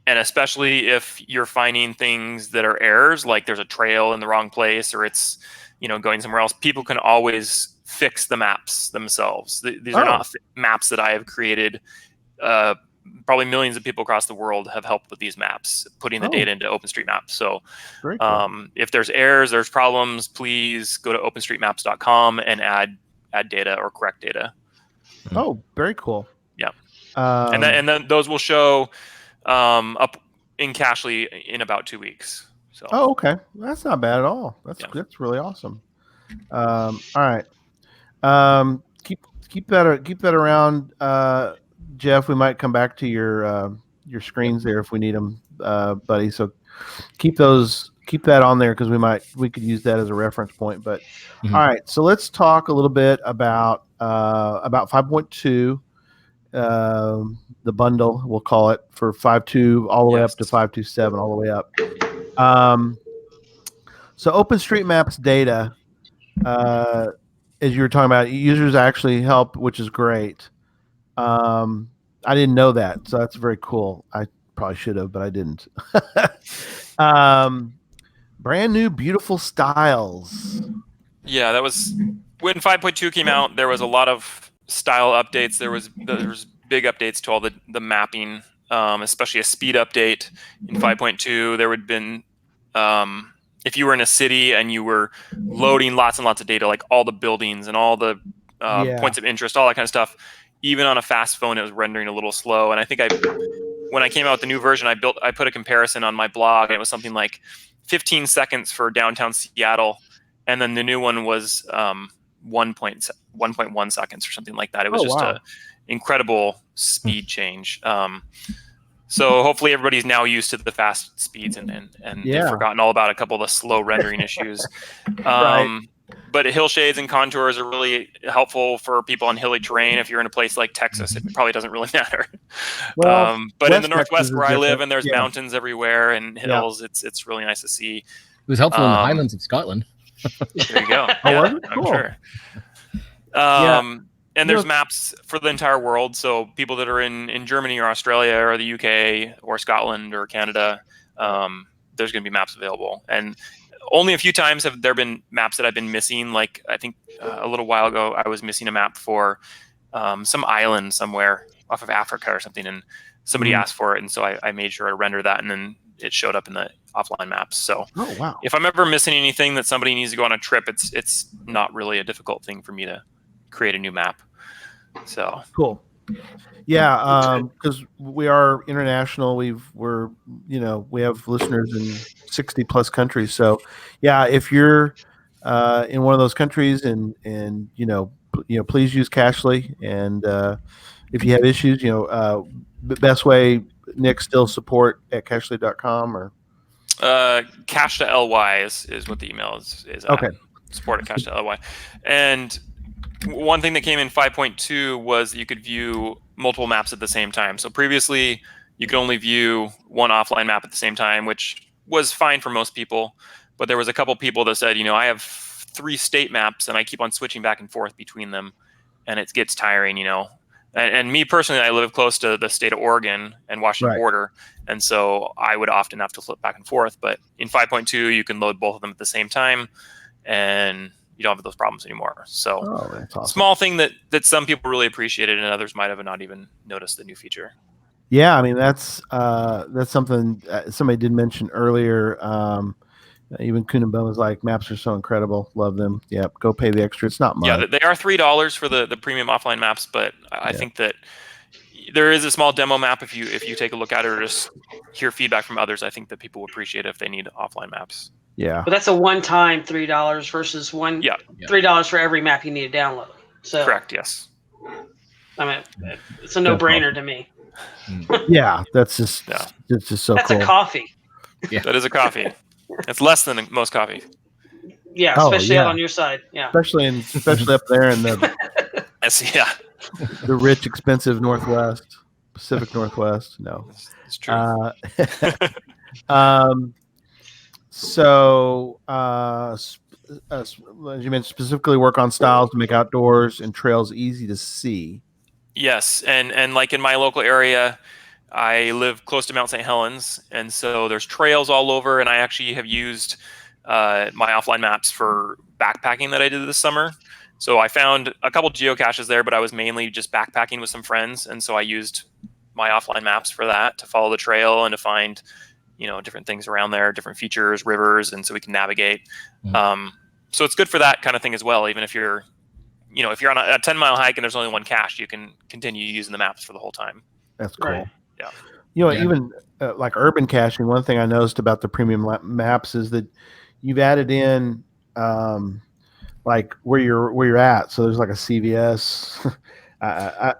And especially if you're finding things that are errors, like there's a trail in the wrong place or it's going somewhere else, people can always fix the maps themselves. These are not maps that I have created probably millions of people across the world have helped with these maps, putting the data into OpenStreetMaps. So Very cool. if there's errors, there's problems, please go to openstreetmaps.com and add data or correct data. Oh, very cool. Yeah. Um, And then those will show up in Cachly in about 2 weeks. So Oh, okay. That's not bad at all. That's really awesome. All right. Keep that around, Jeff. We might come back to your screens there if we need them, buddy. So keep that on there because we could use that as a reference point. But Mhm. all right. So let's talk a little bit about 5.2. The bundle, we'll call it, for 5.2 all the way up to 5.2.7, all the way up. So OpenStreetMaps data, as you were talking about, users actually help, which is great. I didn't know that, so that's very cool. I probably should have, but I didn't. Brand new, beautiful styles. Yeah, that was when 5.2 came out. There was a lot of style updates. There was big updates to all the mapping, especially a speed update in 5.2. There would have been if you were in a city and you were loading lots and lots of data, like all the buildings and all the points of interest, all that kind of stuff, even on a fast phone, it was rendering a little slow. And I think when I came out with the new version, I put a comparison on my blog, and it was something like 15 seconds for downtown Seattle, and then the new one was 1.1 seconds or something like that. It was an incredible speed change. So hopefully everybody's now used to the fast speeds and they've forgotten all about a couple of the slow rendering issues. Right. But hill shades and contours are really helpful for people on hilly terrain. If you're in a place like Texas, it probably doesn't really matter. Well, but in the West Northwest Texas where is I live different. and there's mountains everywhere and hills, it's really nice to see. It was helpful in the Highlands of Scotland. There you go. Was it? I'm Cool. sure. And there's maps for the entire world. So people that are in Germany or Australia or the UK or Scotland or Canada, there's going to be maps available. And only a few times have there been maps that I've been missing. Like I think a little while ago, I was missing a map for some island somewhere off of Africa or something. And somebody asked for it. And so I made sure to render that. And then it showed up in the offline maps. So if I'm ever missing anything that somebody needs to go on a trip, it's not really a difficult thing for me to create a new map. So cool. Yeah, because we are international. We have listeners in 60 plus countries. So yeah, if you're in one of those countries and please use Cachly. And if you have issues, the best way, Nick, still support at cachly.com or cache.ly is what the email is okay. Support at cache.ly. And one thing that came in 5.2 was that you could view multiple maps at the same time. So previously, you could only view one offline map at the same time, which was fine for most people. But there was a couple people that said, I have 3 state maps and I keep on switching back and forth between them, and it gets tiring, And me personally, I live close to the state of Oregon and Washington border, and so I would often have to flip back and forth. But in 5.2, you can load both of them at the same time, and you don't have those problems anymore. So that's awesome. Small thing that some people really appreciated and others might have not even noticed the new feature. Yeah, I mean that's something somebody did mention earlier. Even Kunenbaum was like, maps are so incredible, love them. Yep, go pay the extra. It's not much. Yeah, they are $3 for the premium offline maps, but I think that there is a small demo map if you take a look at it or just hear feedback from others. I think that people will appreciate it if they need offline maps. Yeah, but that's a one-time $3 versus $3 for every map you need to download. So correct, yes. I mean, it's a no-brainer to me. Yeah, that's just so that's cool. A coffee. Yeah, that is a coffee. It's less than most coffee. Yeah, especially out on your side. Yeah, especially up there in the the rich, expensive Northwest, Pacific Northwest. No, it's true. So, as you mentioned, specifically work on styles to make outdoors and trails easy to see. Yes, and like in my local area, I live close to Mount St. Helens, and so there's trails all over, and I actually have used my offline maps for backpacking that I did this summer. So I found a couple geocaches there, but I was mainly just backpacking with some friends, and so I used my offline maps for that, to follow the trail and to find, different things around there, different features, rivers, and so we can navigate. So it's good for that kind of thing as well. Even if you're on a 10-mile hike and there's only one cache, you can continue using the maps for the whole time. That's cool. Right. Yeah. Even like urban caching, one thing I noticed about the premium maps is that you've added in like where you're at. So there's like a CVS.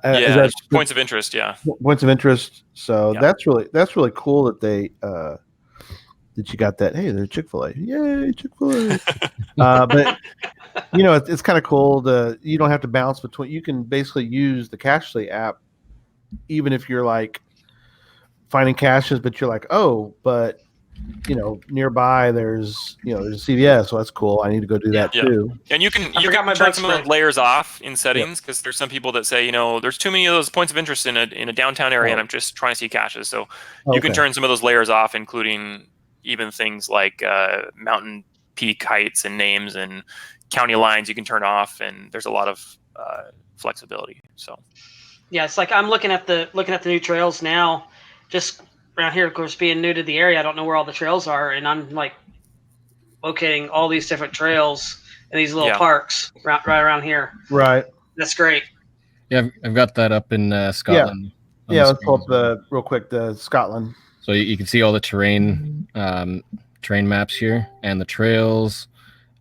There's points of interest. Yeah. Points of interest. So that's really cool that they that you got that. Hey, there's Chick-fil-A. Yay, Chick-fil-A. But it's kind of cool you don't have to bounce between. You can basically use the Cachly app, even if you're like finding caches, but you're like, but nearby there's there's a CVS, so that's cool. I need to go do that too. And you can turn some of those layers off in settings, because there's some people that say there's too many of those points of interest in a downtown area, and I'm just trying to see caches. So you can turn some of those layers off, including even things like mountain peak heights and names and county lines. You can turn off, and there's a lot of flexibility. So yeah, it's like I'm looking at the new trails now, just around here, of course, being new to the area, I don't know where all the trails are, and I'm like locating all these different trails in these little parks right around here. Right. That's great. Yeah, I've got that up in Scotland. Yeah, let's pull up real quick the Scotland. So you can see all the terrain maps here and the trails.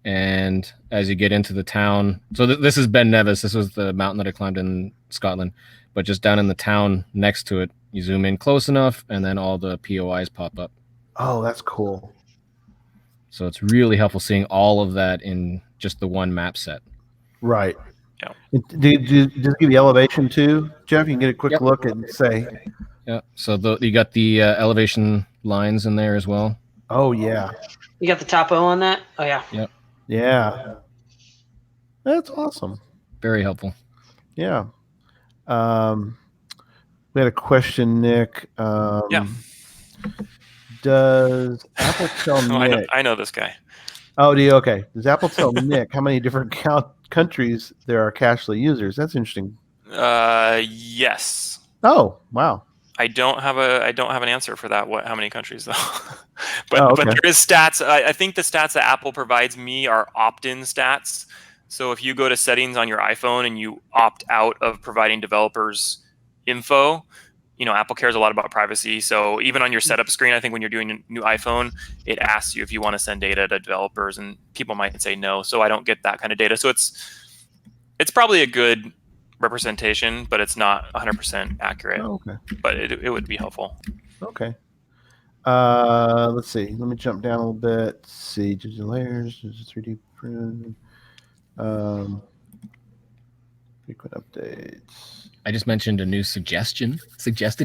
And as you get into the town, so this is Ben Nevis. This was the mountain that I climbed in Scotland. But just down in the town next to it, you zoom in close enough, and then all the POIs pop up. Oh, that's cool. So it's really helpful seeing all of that in just the one map set. Right. Yeah. Did you give you elevation too, Jeff? You can get a quick look and say. Yeah. So you got the elevation lines in there as well. Oh yeah. You got the topo on that? Oh yeah. Yep. Yeah. That's awesome. Very helpful. Yeah. We had a question, Nick. Does Apple tell Nick? I know this guy. Oh, do you? Okay. Does Apple tell Nick how many different countries there are Cachly users? That's interesting. Yes. Oh, wow. I don't have an answer for that. How many countries though? but there is stats. I think the stats that Apple provides me are opt-in stats. So if you go to settings on your iPhone and you opt out of providing developers info, Apple cares a lot about privacy. So even on your setup screen, I think when you're doing a new iPhone, it asks you if you want to send data to developers, and people might say no. So I don't get that kind of data. So it's probably a good representation, but it's not 100% accurate. Oh, okay. But it would be helpful. Okay. Let's see. Let me jump down a little bit. Let's see. Digital layers. 3D print. Frequent updates. I just mentioned a new suggested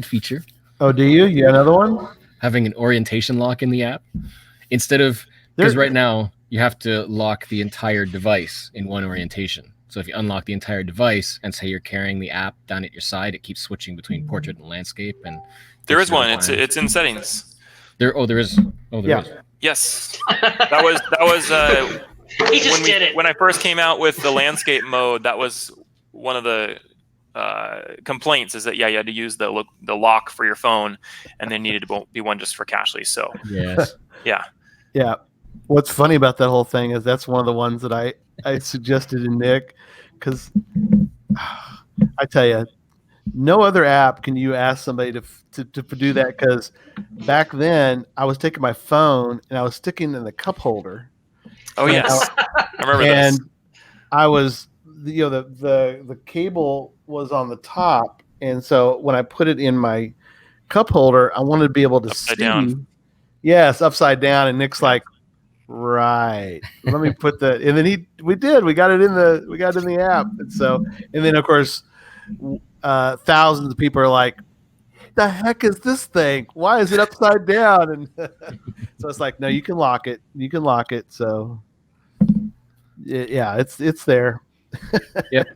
feature. Oh, do you? You got another one? Having an orientation lock in the app instead of, because right now you have to lock the entire device in one orientation. So if you unlock the entire device and say you're carrying the app down at your side, it keeps switching between portrait and landscape. And there is one. It's in settings. There is. Yes. That was. He just did it. When I first came out with the landscape mode, that was one of the complaints, is that you had to use the lock for your phone, and there needed to be one just for Cachly. So yes. Yeah. What's funny about that whole thing is that's one of the ones that I suggested to Nick, because I tell you, no other app can you ask somebody to do that, because back then I was taking my phone and I was sticking it in the cup holder. Oh yes, I remember and this. I was, the cable was on the top, and so when I put it in my cup holder, I wanted to be able to Upside see. down. Yes, upside down, and Nick's like, right. Let me put the, and then we got it in the app, and so, and then of course, thousands of people are like, the heck is this thing? Why is it upside down? And so it's like, no, you can lock it. So yeah, it's there. Yep.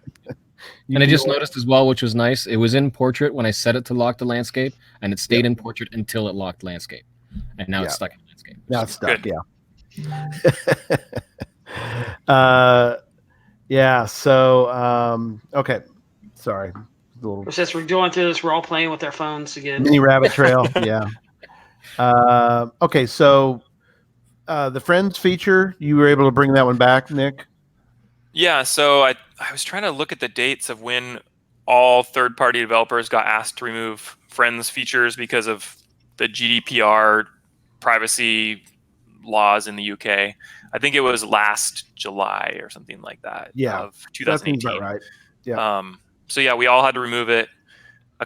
And I just noticed as well, which was nice, it was in portrait when I set it to lock the landscape, and it stayed in portrait until it locked landscape. And now it's stuck in landscape. Now it's stuck, Good. yeah. So okay. Sorry. The little Since we're going through this, we're all playing with our phones again. mini rabbit trail. Yeah. Okay, so the friends feature, you were able to bring that one back, Nick? Yeah, so I was trying to look at the dates of when all third-party developers got asked to remove friends features because of the GDPR privacy laws in the UK. I think it was last July or something like that. Yeah, of that seems 2018. about right. Yeah. So yeah, we all had to remove it.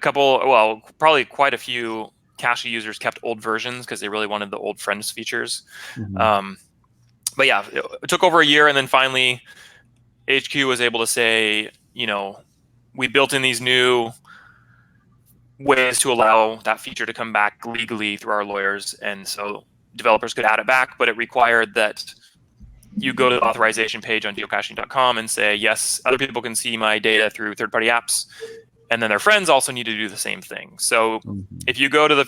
Probably quite a few Cachly users kept old versions because they really wanted the old friends features. Mhm. But yeah, it took over a year, and then finally HQ was able to say, we built in these new ways to allow that feature to come back legally through our lawyers, and so developers could add it back, but it required that you go to the authorization page on geocaching.com and say, yes, other people can see my data through third-party apps, and then their friends also need to do the same thing. So if you go to the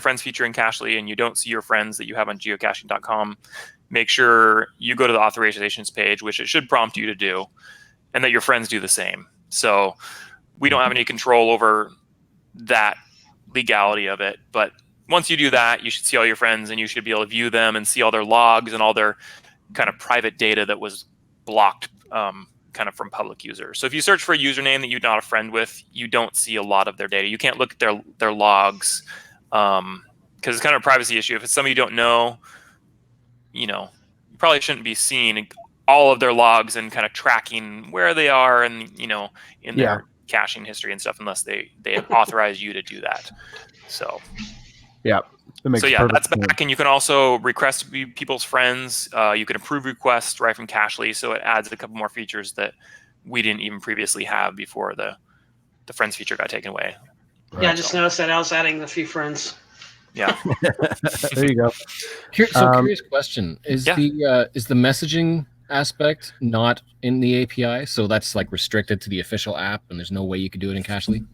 friends feature in Cachly, and you don't see your friends that you have on geocaching.com, make sure you go to the authorizations page, which it should prompt you to do, and that your friends do the same. So we don't have any control over that legality of it, but once you do that, you should see all your friends, and you should be able to view them and see all their logs and all their kind of private data that was blocked kind of from public users. So if you search for a username that you're not a friend with, you don't see a lot of their data. You can't look at their logs because it's kind of a privacy issue. If it's somebody you don't know, you probably shouldn't be seeing all of their logs and kind of tracking where they are and in their caching history and stuff unless they authorize you to do that. So yeah. That's back, and you can also request to be people's friends. You can approve requests right from Cachly, so it adds a couple more features that we didn't even previously have before the friends feature got taken away. Right. Yeah, I just noticed that I was adding a few friends. Yeah. There you go. Curious question: is the messaging aspect not in the API? So that's like restricted to the official app, and there's no way you could do it in Cachly?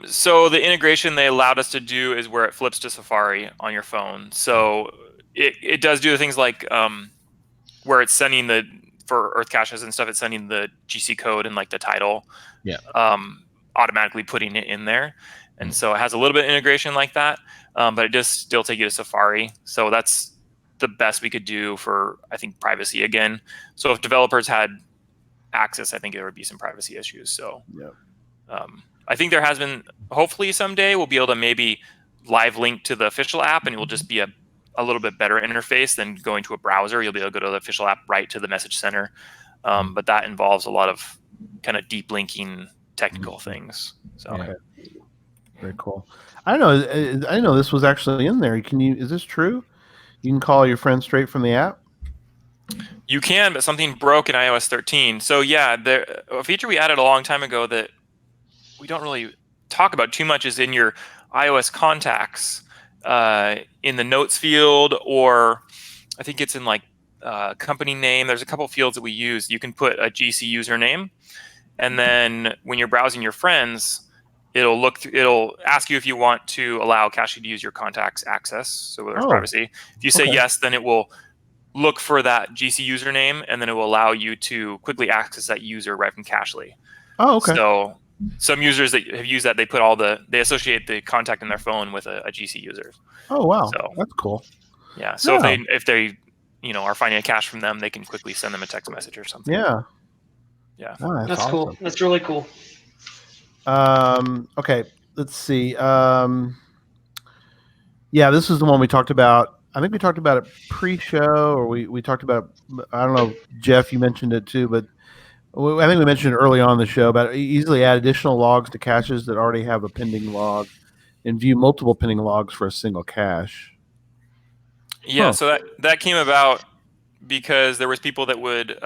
So the integration they allowed us to do is where it flips to Safari on your phone. So it does do the things like where it's sending for Earth caches and stuff, it's sending the GC code and like the title, automatically putting it in there. And so it has a little bit of integration like that, but it does still take you to Safari. So that's the best we could do for, I think, privacy again. So if developers had access, I think there would be some privacy issues. So I think there has been, hopefully someday we'll be able to maybe live link to the official app, and it will just be a little bit better interface than going to a browser. You'll be able to go to the official app right to the message center. But that involves a lot of kind of deep linking technical things. So very cool. I don't know this was actually in there. Is this true? You can call your friends straight from the app? You can, but something broke in iOS 13. So yeah, a feature we added a long time ago that we don't really talk about too much is in your iOS contacts, in the notes field, or I think it's in like company name. There's a couple fields that we use. You can put a GC username, and then when you're browsing your friends, it'll ask you if you want to allow Cachly to use your contacts access. So there's privacy. If you say yes, then it will look for that GC username, and then it will allow you to quickly access that user right from Cachly. Oh, okay. So some users that have used that, they associate the contact in their phone with a GC user. Oh wow, so that's cool. Yeah. So if they are finding a cache from them, they can quickly send them a text message or something. Yeah. Oh, that's awesome. Cool. That's really cool. Okay, let's see. This is the one we talked about. I think we talked about it pre-show, or we talked about. I don't know, Jeff, you mentioned it too, but I think we mentioned it early on in the show about easily add additional logs to caches that already have a pending log, and view multiple pending logs for a single cache. Yeah, so that came about because there was people that would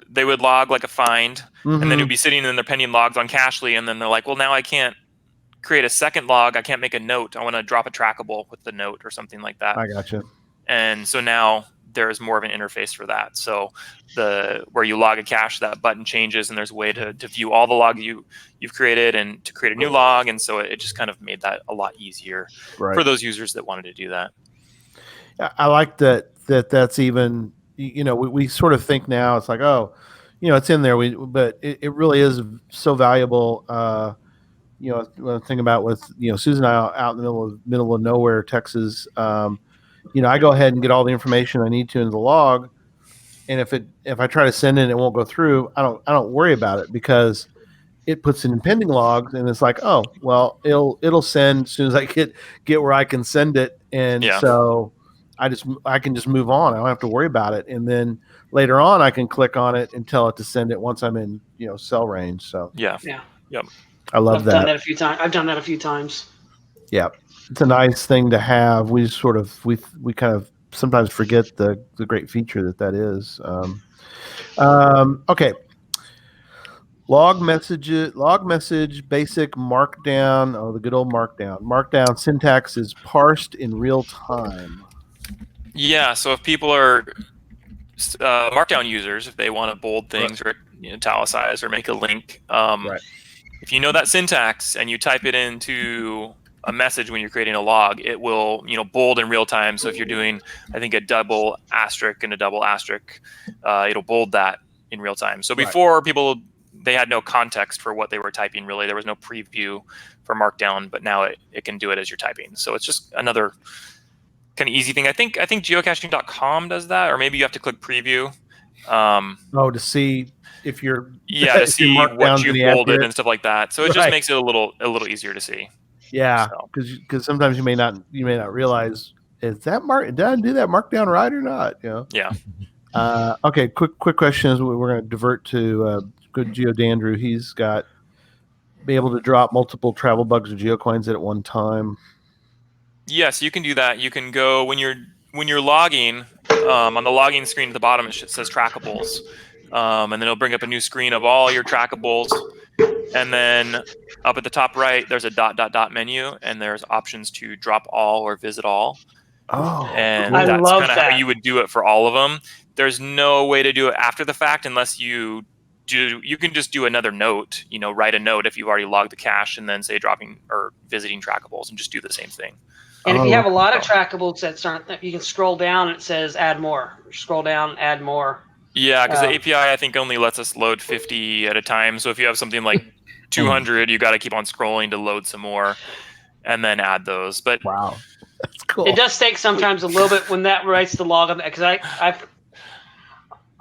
they would log like a find, and then it would be sitting in their pending logs on Cachly, and then they're like, well, now I can't create a second log. I can't make a note. I want to drop a trackable with the note or something like that. I gotcha. And so now there's more of an interface for that. So where you log a cache, that button changes, and there's a way to view all the logs you've created and to create a new log. And so it just kind of made that a lot easier for those users that wanted to do that. I like that's even, we sort of think now it's like, it's in there. But it really is so valuable. When I think about with Susan and I out in the middle of nowhere, Texas. I go ahead and get all the information I need to in the log, and if I try to send it, and it won't go through. I don't worry about it because it puts it in pending logs, and it's like, oh well, it'll send as soon as I get where I can send it, and so I can just move on. I don't have to worry about it, and then later on I can click on it and tell it to send it once I'm in cell range. So Yeah. Yep. I love I've that. done that a few times. I've done that a few times. Yeah, it's a nice thing to have. We sort of we kind of sometimes forget the great feature that is. Okay. Log message, basic markdown. Oh, the good old markdown. Markdown syntax is parsed in real time. Yeah. So if people are markdown users, if they want to bold things or italicize or make a link, if you know that syntax and you type it into a message when you're creating a log, it will bold in real time. So if you're doing, I think, a double asterisk and a double asterisk, it'll bold that in real time. So before they had no context for what they were typing, really. There was no preview for Markdown, but now it can do it as you're typing. So it's just another kind of easy thing. I think geocaching.com does that, or maybe you have to click preview. To see if you're to see what you've bolded and stuff like that. So it just makes it a little easier to see. Yeah, because sometimes you may not realize, did I do that Markdown right or not? Yeah. Okay. Quick question is we're going to divert to good GeoDandrew. He's got be able to drop multiple travel bugs or geocoins at one time. Yes, you can do that. You can go when you're logging on the logging screen at the bottom. It says trackables, and then it'll bring up a new screen of all your trackables. And then up at the top right, there's a ... menu, and there's options to drop all or visit all. Oh, and I that's love kind of that. how you would do it for all of them. There's no way to do it after the fact unless you can just do another note, write a note if you've already logged the cache and then say dropping or visiting trackables and just do the same thing. And if you have a lot of trackables you can scroll down and it says add more. Scroll down, add more. Yeah, because the API, I think, only lets us load 50 at a time. So if you have something like 200, you got to keep on scrolling to load some more and then add those. But wow, that's cool. It does take sometimes a little bit when that writes the log on, because I've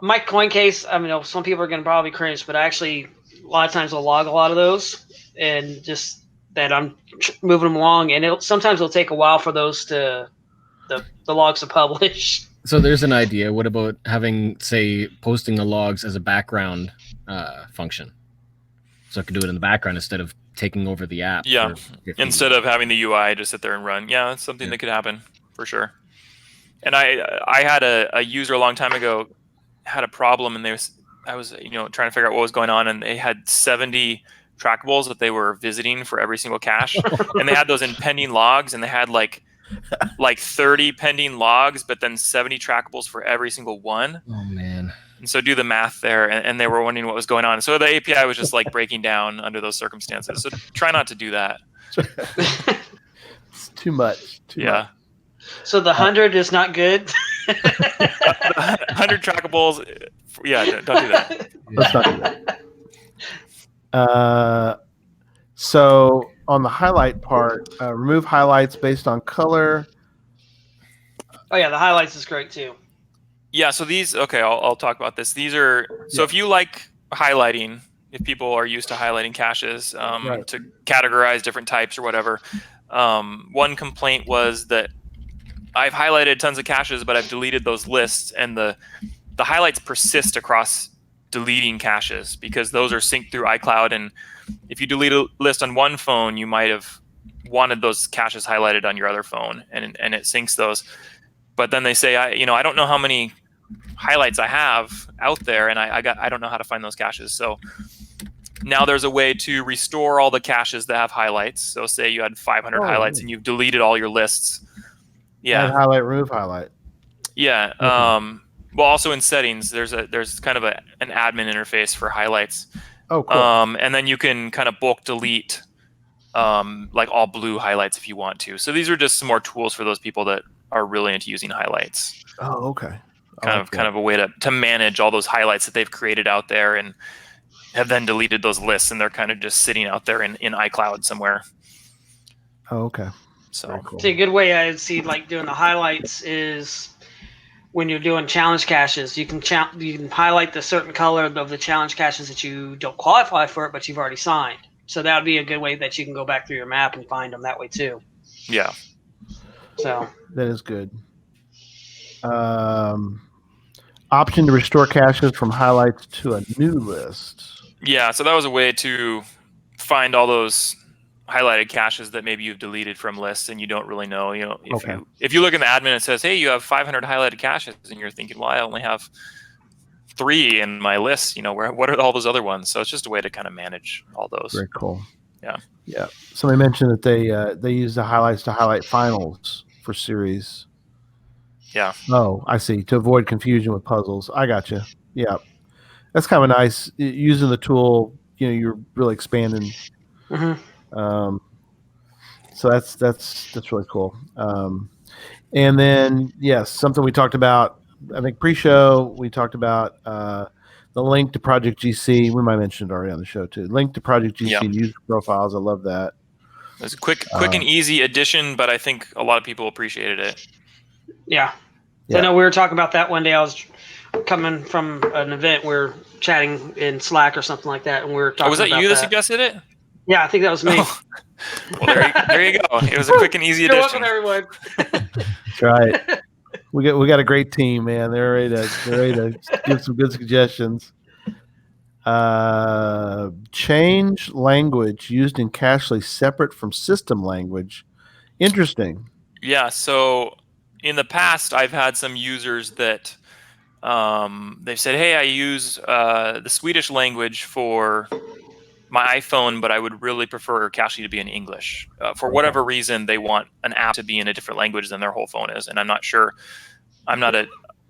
my coin case. I mean, some people are going to probably cringe, but actually a lot of times I'll log a lot of those and just that I'm moving them along, and sometimes it'll take a while for those the logs to publish. So there's an idea. What about having, say, posting the logs as a background function? So I could do it in the background instead of taking over the app. Yeah, instead of having the UI just sit there and run. Yeah, that's something that could happen for sure. And I had a user a long time ago had a problem, and I was trying to figure out what was going on, and they had 70 trackables that they were visiting for every single cache, and they had those in pending logs, and they had like 30 pending logs, but then 70 trackables for every single one. Oh man. And so do the math there, and they were wondering what was going on. So the API was just like breaking down under those circumstances. So try not to do that. It's too much. Too much. So the 100 is not good. 100 trackables. Yeah, don't do that. Let's not do that. So on the highlight part, remove highlights based on color. Oh yeah, the highlights is great too. Yeah, so these, okay, I'll talk about this. These are, so if you like highlighting, if people are used to highlighting caches to categorize different types or whatever, one complaint was that I've highlighted tons of caches, but I've deleted those lists, and the highlights persist across deleting caches because those are synced through iCloud, and if you delete a list on one phone, you might have wanted those caches highlighted on your other phone, and it syncs those. But then they say, I don't know how many highlights I have out there, and I don't know how to find those caches. So now there's a way to restore all the caches that have highlights. So say you had 500 highlights and you've deleted all your lists. Yeah. Add highlight, remove highlight. Yeah. Well, also in settings, there's kind of an admin interface for highlights. Oh, cool. And then you can kind of bulk delete like all blue highlights if you want to. So these are just some more tools for those people that are really into using highlights. Oh, okay. kind of a way to manage all those highlights that they've created out there and have then deleted those lists, and they're kind of just sitting out there in iCloud somewhere. Oh, okay. So Very cool. See, a good way I see like doing the highlights is when you're doing challenge caches. You can highlight the certain color of the challenge caches that you don't qualify for it, but you've already signed. So that would be a good way that you can go back through your map and find them that way too. yeah. So That is good. Option to restore caches from highlights to a new list. Yeah, so that was a way to find all those highlighted caches that maybe you've deleted from lists and you don't really know. You know, if you look in the admin, it says, "Hey, you have 500 highlighted caches," and you're thinking, "Well, I only have 3 in my list. You know, what are all those other ones?" So it's just a way to kind of manage all those. Very cool. Yeah. Yeah. Somebody mentioned that they use the highlights to highlight finals for series. Yeah. Oh, I see. To avoid confusion with puzzles. I gotcha. Yeah. That's kind of nice using the tool. You know, you're really expanding. So that's really cool. And then yes, something we talked about. I think pre-show we talked about the link to Project GC. We might have mentioned it already on the show too. Link to Project GC user profiles. I love that. It's a quick and easy addition, but I think a lot of people appreciated it. yeah. So I know we were talking about that one day. I was coming from an event. We were chatting in Slack or something like that, and we were talking. Was that about you that suggested it? Yeah, I think that was me. Oh. Well, there you go. It was a quick and easy You're addition. welcome, everyone. That's right. We got a great team, man. They're ready to give some good suggestions. Change language used in Cachly separate from system language. Interesting. Yeah. So in the past, I've had some users that they've said, "Hey, I use the Swedish language for my iPhone, but I would really prefer Cachly to be in English. For whatever reason, they want an app to be in a different language than their whole phone is, and I'm not sure. I'm not a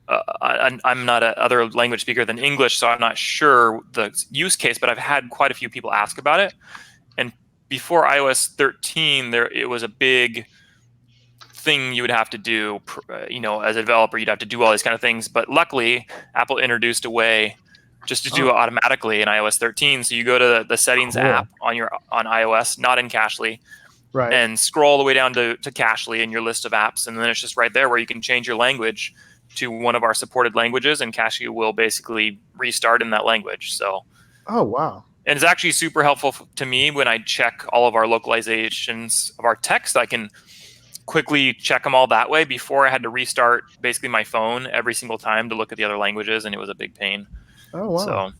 other language speaker than English, so I'm not sure the use case. But I've had quite a few people ask about it. And before iOS 13, it was a big thing you would have to do. You know, as a developer, you'd have to do all these kind of things. But luckily, Apple introduced a way just to do it automatically in iOS 13. So you go to the settings app on iOS, not in Cachly, right, and scroll all the way down to Cachly in your list of apps, and then it's just right there where you can change your language to one of our supported languages, and Cachly will basically restart in that language. So, oh wow, and it's actually super helpful to me when I check all of our localizations of our text. I can quickly check them all that way before I had to restart basically my phone every single time to look at the other languages, and it was a big pain. Oh wow, so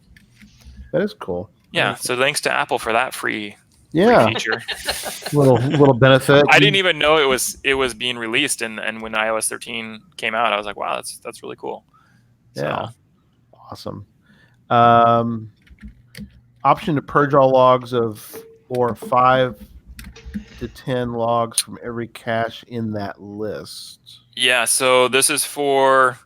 that is cool. Yeah, so thanks to Apple for that free feature. little benefit. I didn't even know it was being released, and when iOS 13 came out, I was like, wow, that's really cool. Yeah, awesome. Option to purge all logs or 5 to 10 logs from every cache in that list. Yeah, so this is for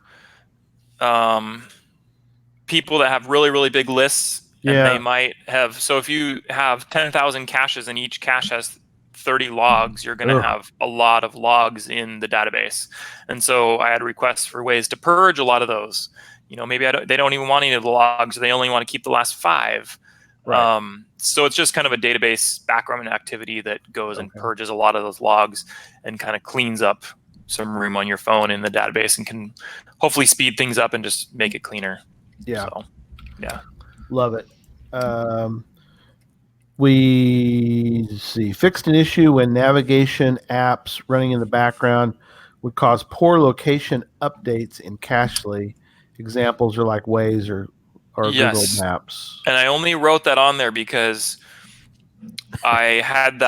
people that have really, really big lists, and they might have. So if you have 10,000 caches and each cache has 30 logs, you're going to have a lot of logs in the database. And so I had requests for ways to purge a lot of those. You know, maybe they don't even want any of the logs, or they only want to keep the last 5. Right. So it's just kind of a database background activity that goes and purges a lot of those logs and kind of cleans up some room on your phone in the database and can hopefully speed things up and just make it cleaner. Yeah. So, yeah. Love it. We fixed an issue when navigation apps running in the background would cause poor location updates in Cachly. Examples are like Waze or Google Maps. And I only wrote that on there because I had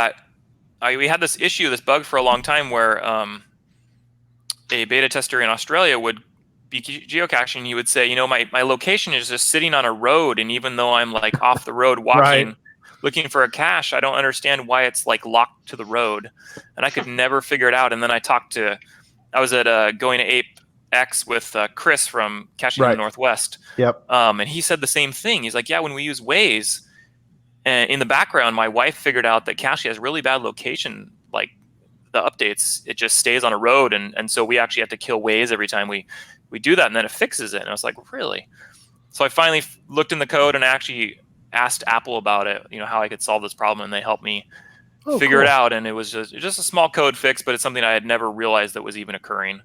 we had this bug for a long time where a beta tester in Australia would be geocaching. He would say, you know, my location is just sitting on a road, and even though I'm like off the road walking, looking for a cache, I don't understand why it's like locked to the road, and I could never figure it out. And then I was at Going to Ape X with Chris from Caching in the Northwest. Yep. And he said the same thing. He's like, yeah, when we use Waze, in the background, my wife figured out that Cachly has really bad location, like the updates, it just stays on a road, and so we actually have to kill Waze every time we we do that and then it fixes it. And I was like, really? So I finally looked in the code and actually asked Apple about it, how I could solve this problem, and they helped me figure it out. And it was just a small code fix, but it's something I had never realized that was even occurring.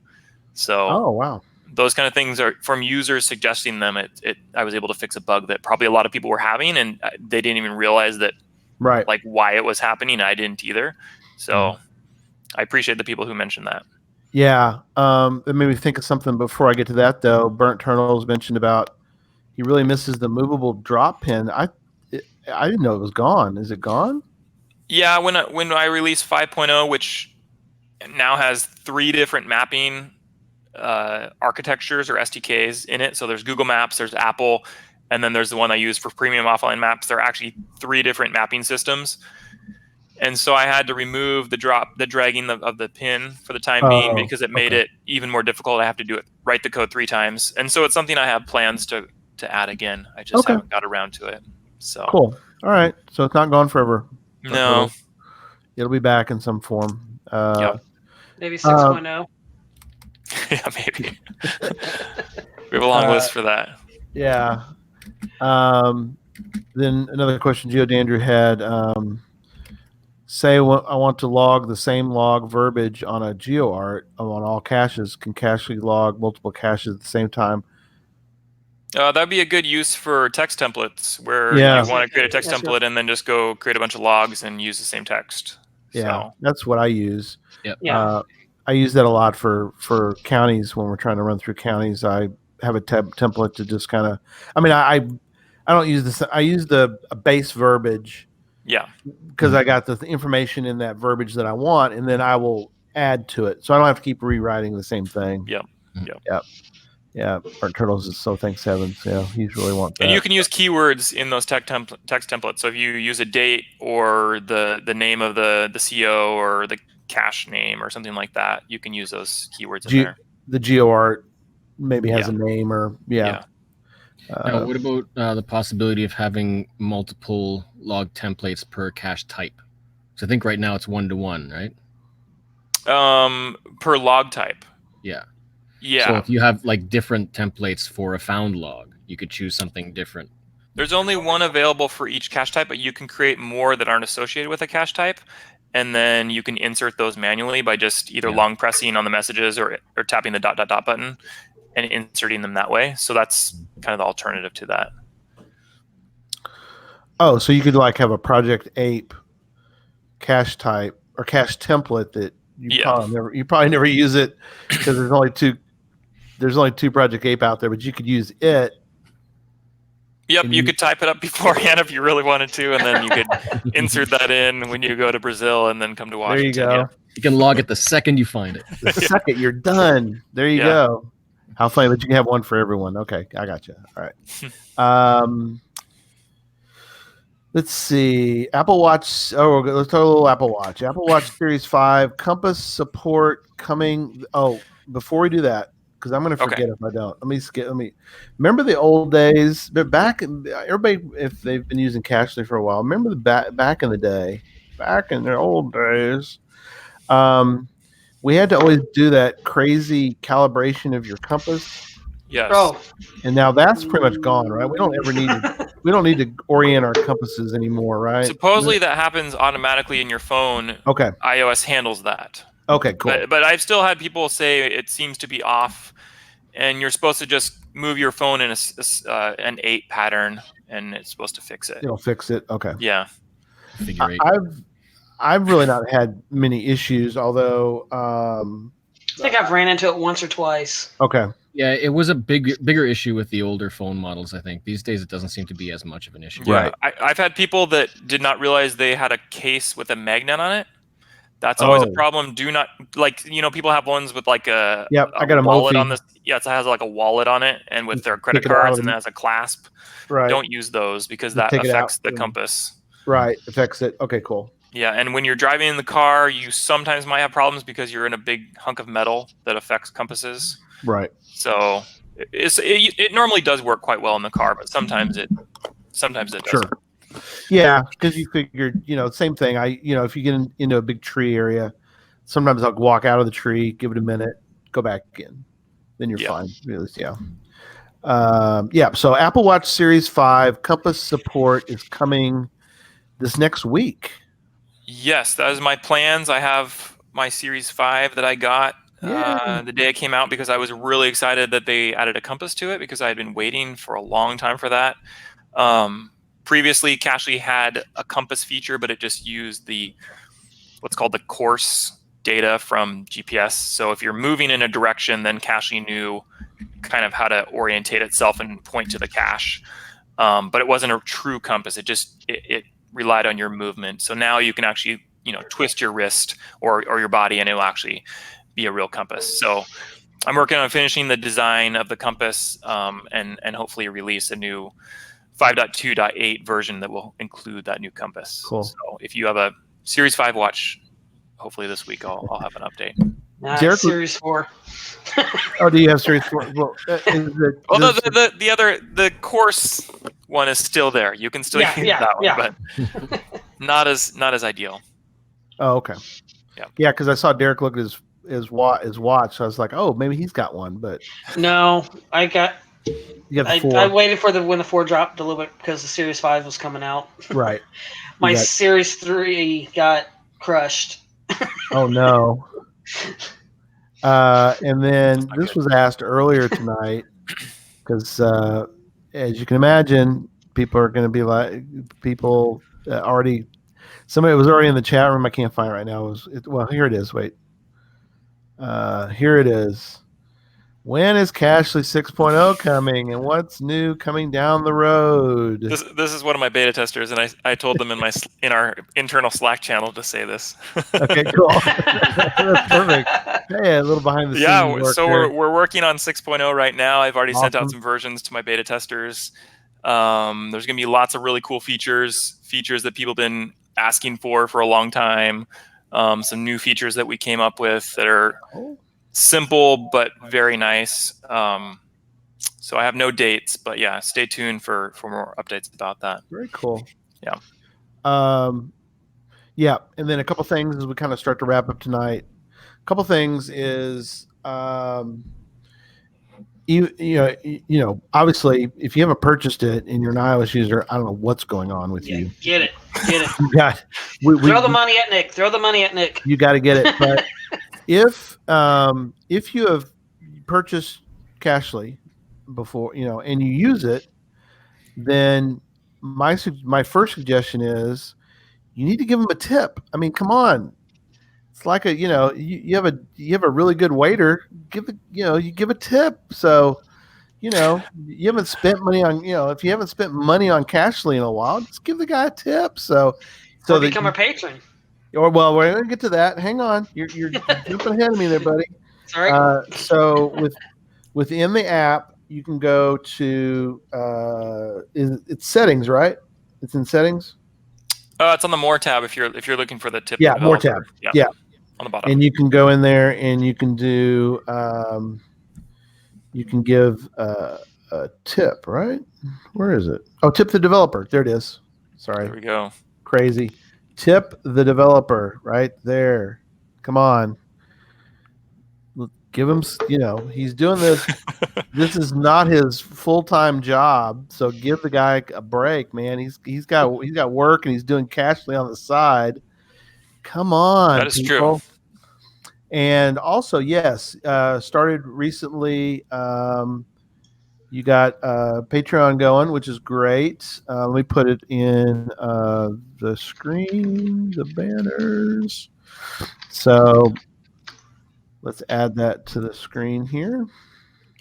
So Oh, wow. those kind of things are from users suggesting them. I was able to fix a bug that probably a lot of people were having, and they didn't even realize that, Right. like, why it was happening. I didn't either. So I appreciate the people who mentioned that. Yeah. It made me think of something before I get to that, though. Burnt Turtles mentioned about he really misses the movable drop pin. I didn't know it was gone. Is it gone? Yeah, when I released 5.0, which now has 3 different mapping architectures or SDKs in it. So there's Google Maps, there's Apple, and then there's the one I use for premium offline maps. There are actually 3 different mapping systems. And so I had to remove the dragging of the pin for the time being, because it made it even more difficult. I have to write the code 3 times. And so it's something I have plans to add again. I just haven't got around to it. So cool. All right. So it's not gone forever. No. It'll be back in some form. Maybe 6.0. Yeah, maybe. We have a long list for that. Yeah. Then another question GeoDandrew had. Say I want to log the same log verbiage on a GeoArt on all caches. Can Cachly log multiple caches at the same time? That'd be a good use for text templates, where Yeah. you want to create a text template and then just go create a bunch of logs and use the same text. Yeah, So, that's what I use. Yep. Yeah. I use that a lot for counties when we're trying to run through counties. I have a template to just kind of. I mean, I don't use this. I use the base verbiage. yeah. Because I got the information in that verbiage that I want, and then I will add to it, so I don't have to keep rewriting the same thing. Yep. Yeah. Burnt Turtles is so thanks heavens. Yeah, he's really want that. And you can use keywords in those text templates. So if you use a date or the name of the CO or the cache name or something like that, you can use those keywords in there. The GeoArt maybe has a name or Now, what about the possibility of having multiple log templates per cache type? So I think right now it's 1-to-1, right? Per log type. Yeah. Yeah. So if you have like different templates for a found log, you could choose something different. There's only one available for each cache type, but you can create more that aren't associated with a cache type. And then you can insert those manually by just either long pressing on the messages or tapping the ... button and inserting them that way. So that's kind of the alternative to that. Oh, so you could like have a Project Ape cache type or cache template that you probably never use it because there's only two Project Ape out there, but you could use it. Yep, you could type it up beforehand if you really wanted to, and then you could insert that in when you go to Brazil and then come to Washington. There you go. Yeah. You can log it the second you find it. The second you're done. There you go. How funny that you can have one for everyone. Okay, I got you. All right. Let's see. Apple Watch. Oh, let's talk a little Apple Watch. Apple Watch Series 5 Compass support coming. Oh, before we do that, because I'm going to forget if I don't. Let me. Remember the old days? But back, everybody, if they've been using Cachly for a while, remember the back in the day, back in the old days. We had to always do that crazy calibration of your compass. Yes. Bro. And now that's pretty much gone, right? We don't ever need we don't need to orient our compasses anymore, right? Supposedly that happens automatically in your phone. Okay. iOS handles that. Okay, cool. But I've still had people say it seems to be off, and you're supposed to just move your phone in an 8 pattern, and it's supposed to fix it. It'll fix it. Okay. Yeah. Figure 8. I've really not had many issues, although I think I've ran into it once or twice. Okay. Yeah, it was a bigger issue with the older phone models, I think. These days it doesn't seem to be as much of an issue. Yeah. I've had people that did not realize they had a case with a magnet on it. That's always a problem. Do not, people have ones with like I got a wallet on this. Yeah, it has like a wallet on it and with their credit cards and it has a clasp. Right. Don't use those because that affects the compass. Right. Affects it. Okay, cool. Yeah, and when you're driving in the car, you sometimes might have problems because you're in a big hunk of metal that affects compasses. Right. So it normally does work quite well in the car, but sometimes it doesn't. Sure. Yeah, because you figured, same thing. If you get into a big tree area, sometimes I'll walk out of the tree, give it a minute, go back in. then you're Yeah. fine. At least, yeah. Yeah. So Apple Watch Series 5 Compass support is coming this next week. Yes, that is my plans. I have my Series 5 that I got the day it came out because I was really excited that they added a compass to it because I had been waiting for a long time for that. Previously, Cashly had a compass feature, but it just used what's called the course data from GPS. So if you're moving in a direction, then Cashly knew kind of how to orientate itself and point to the cache. But it wasn't a true compass. It relied on your movement. So now you can actually, twist your wrist or your body, and it will actually be a real compass. So I'm working on finishing the design of the compass, and hopefully release a new 5.2.8 version that will include that new compass. Cool. So if you have a Series 5 watch, hopefully this week I'll have an update. Derek- Series 4. Oh, do you have Series 4? Well, Although the course one is still there, you can still use that one, but not as ideal. Oh, okay. Yeah, because I saw Derek look at his watch, so I was like, oh, maybe he's got one, but No, I got you got the 4. I waited for when the 4 dropped a little bit because the Series 5 was coming out. Right. My Series 3 got crushed. Oh no. And then this was asked earlier tonight because, as you can imagine, people are going to be like already. Somebody was already in the chat room. I can't find it right now. Well, here it is. Wait. Here it is. When is Cashly 6.0 coming, and what's new coming down the road? This is one of my beta testers, and I told them in our internal Slack channel to say this. Okay, cool. That's perfect. Hey, a little behind the scenes. Yeah, so there. we're working on 6.0 right now. I've already sent out Awesome. some versions to my beta testers. There's going to be lots of really cool features that people have been asking for a long time. Some new features that we came up with that are simple but very nice. So I have no dates, but yeah, stay tuned for more updates about that. Very cool. Yeah. Yeah, and then a couple things as we kind of start to wrap up tonight. A couple things is you know, obviously, if you haven't purchased it and you're an iOS user, I don't know what's going on with you. Get it. You got Throw the money at Nick. You got to get it. But if you have purchased Cashly before, and you use it, then my first suggestion is you need to give them a tip. I mean, come on. It's like you have a really good waiter. You give a tip. So, you haven't spent money on, if you haven't spent money on Cashly in a while, just give the guy a tip. So become a patron. Or well, we're gonna get to that. Hang on, you're jumping ahead of me there, buddy. Sorry. So within the app, you can go to it's settings, right? It's in settings. It's on the More tab if you're looking for the tip. Yeah, More tab. Yeah, on the bottom. And you can go in there and you can do you can give a tip, right? Where is it? Oh, tip the developer. There it is. Sorry. There we go. Crazy. Tip the developer right there. Come on. Give him, he's doing this. This is not his full-time job, so give the guy a break, man. He's got work and he's doing Cashly on the side. Come on, that is people. true. And also, yes, started recently. You got Patreon going, which is great. Let me put it in the screen, the banners. So let's add that to the screen here.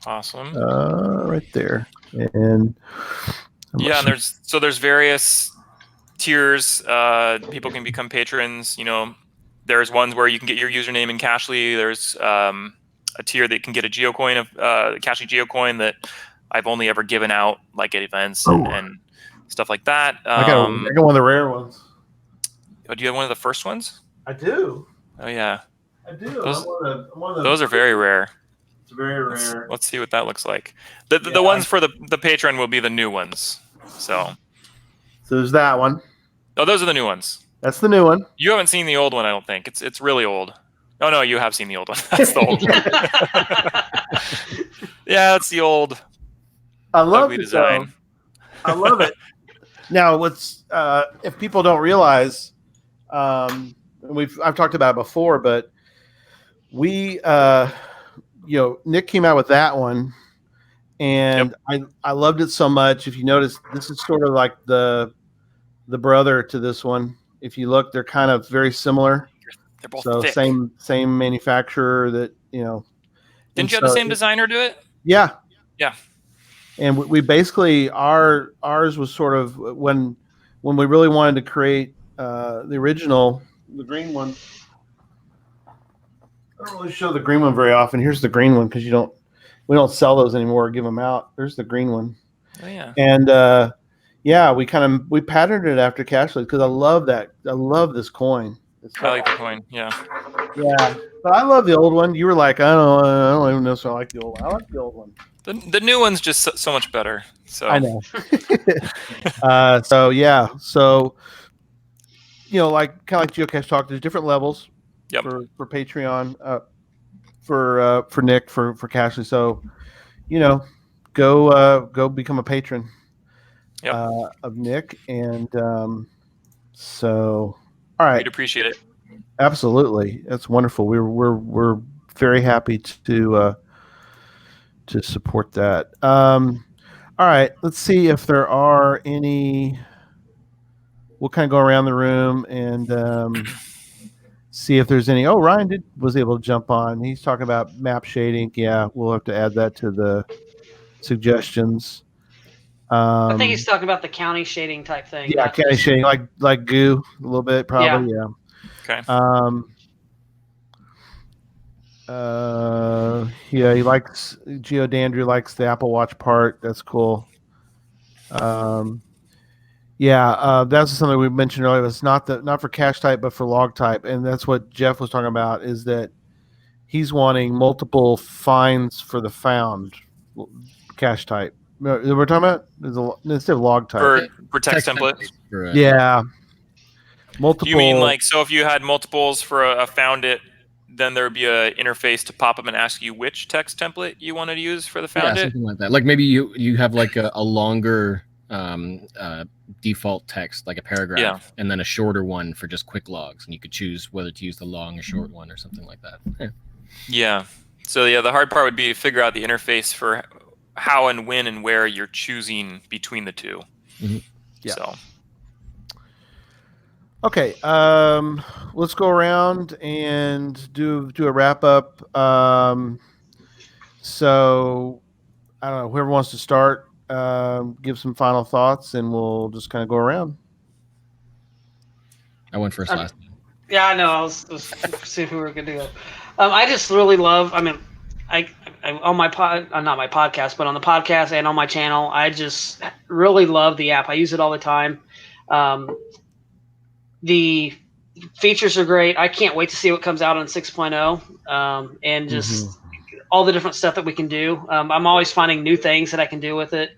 Awesome. Right there. And and there's various tiers. People can become patrons. There's ones where you can get your username in Cashly. There's a tier that can get a geocoin of Cashly geocoin that I've only ever given out, like at events and stuff like that. I got one of the rare ones. Oh, do you have one of the first ones? I do. Oh yeah. I do. Those are very rare. It's very rare. Let's see what that looks like. The ones for the patron will be the new ones. So there's that one. Oh, those are the new ones. That's the new one. You haven't seen the old one, I don't think. It's really old. Oh no, you have seen the old one. That's the old one. Yeah, that's the old I love ugly it, design. though. I love it. Now, what's if people don't realize, I've talked about it before, but we, Nick came out with that one, and I loved it so much. If you notice, this is sort of like the brother to this one. If you look, they're kind of very similar. They're both So thick. same manufacturer that Didn't you have the same designer do it? Yeah. Yeah. And we basically ours was sort of when we really wanted to create the original, the green one. I don't really show the green one very often. Here's the green one because we don't sell those anymore or give them out. There's the green one. Oh yeah. And we patterned it after cashless because I love that. I love this coin. I like the coin. Yeah. Yeah, but I love the old one. You were like, I don't even know if I like the old one. I like the old one. The new one's just so much better. So I know. So like kind of like Geocache Talk, there's different levels for Patreon, for Nick, for Cashley. So, go become a patron of Nick, and so all right, we'd appreciate it. Absolutely, that's wonderful. We're very happy to support that. All right, let's see if there are any. We'll kind of go around the room and see if there's any. Oh, Ryan was able to jump on. He's talking about map shading. Yeah, we'll have to add that to the suggestions. I think he's talking about the county shading type thing. Yeah, county shading, like goo a little bit, probably. Yeah. Okay. He likes Geodandry likes the Apple Watch part. That's cool. That's something we mentioned earlier. It's not for cache type, but for log type, and that's what Jeff was talking about. Is that he's wanting multiple finds for the found cache type. We're talking about instead of log type for text templates. Yeah. Multiple. You mean like so? If you had multiples for a found it, then there would be an interface to pop up and ask you which text template you wanted to use for the found it. Something like that. Like maybe you have like a longer default text, like a paragraph, and then a shorter one for just quick logs, and you could choose whether to use the long or short one or something like that. Yeah. So the hard part would be to figure out the interface for how and when and where you're choosing between the two. Mm-hmm. Yeah. So. Okay, let's go around and do a wrap up. So I don't know, whoever wants to start, give some final thoughts, and we'll just kind of go around. I went first last time. Yeah, I know. I was seeing who we were gonna do that. I just really love. I mean, I on my not my podcast, but on the podcast and on my channel, I just really love the app. I use it all the time. The features are great. I can't wait to see what comes out on 6.0, and just all the different stuff that we can do. I'm always finding new things that I can do with it.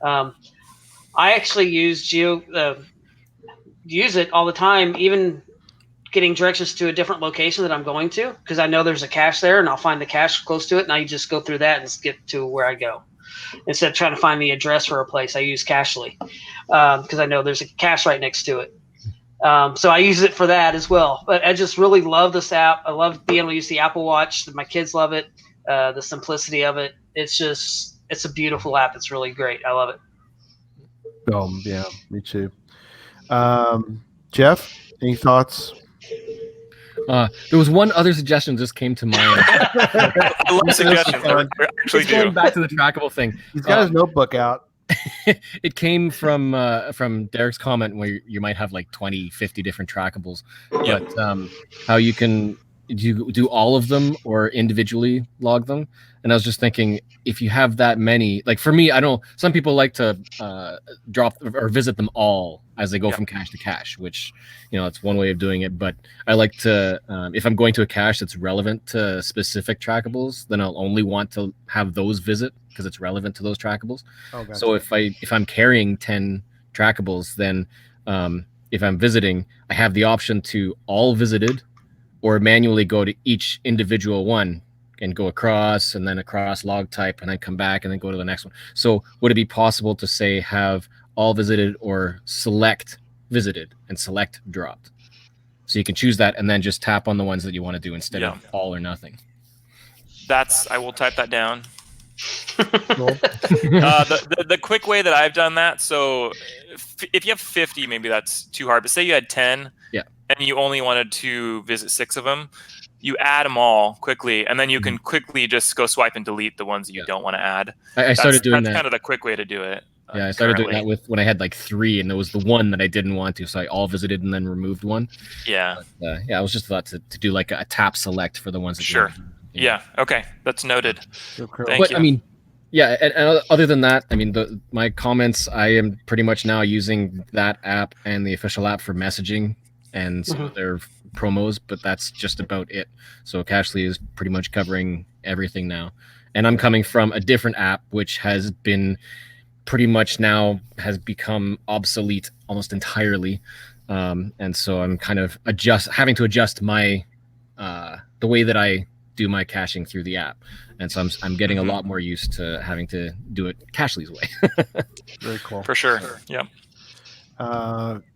I actually use use it all the time, even getting directions to a different location that I'm going to, because I know there's a cache there, and I'll find the cache close to it, and I just go through that and get to where I go. Instead of trying to find the address for a place, I use Cachly because I know there's a cache right next to it. So I use it for that as well. But I just really love this app. I love being able to use the Apple Watch. My kids love it. The simplicity of it. It's a beautiful app. It's really great. I love it. Yeah, me too. Jeff, any thoughts? There was one other suggestion just came to mind. I love suggestions. I actually do. Going back to the trackable thing. He's got his notebook out. It came from Derek's comment where you might have like 20, 50 different trackables, but how you can do all of them or individually log them. And I was just thinking, if you have that many, like for me, some people like to drop or visit them all as they go from cache to cache, which, it's one way of doing it. But I like to, if I'm going to a cache that's relevant to specific trackables, then I'll only want to have those visit because it's relevant to those trackables. Oh, gotcha. So if I'm carrying 10 trackables, then if I'm visiting, I have the option to all visited or manually go to each individual one, and go across and then across log type and then come back and then go to the next one. So would it be possible to say have all visited or select visited and select dropped? So you can choose that and then just tap on the ones that you want to do instead of all or nothing. I will type that down. Cool. The quick way that I've done that, so if you have 50, maybe that's too hard, but say you had 10 and you only wanted to visit 6 of them, you add them all quickly, and then you can quickly just go swipe and delete the ones that you don't want to add. I started doing that. That's kind of the quick way to do it. I started doing that with when I had like 3, and there was the one that I didn't want to, so I all visited and then removed one. Yeah. But, I was just thought to do like a tap select for the ones that sure. Yeah. Okay. That's noted. Thank you. I mean, yeah. And other than that, I mean, my comments, I am pretty much now using that app and the official app for messaging and some of their promos, but that's just about it. So Cashly is pretty much covering everything now. And I'm coming from a different app, which has been pretty much now has become obsolete almost entirely. And so I'm kind of having to adjust my, the way that I do my caching through the app. And so I'm getting a lot more used to having to do it Cashly's way. Very cool. For sure. Yeah.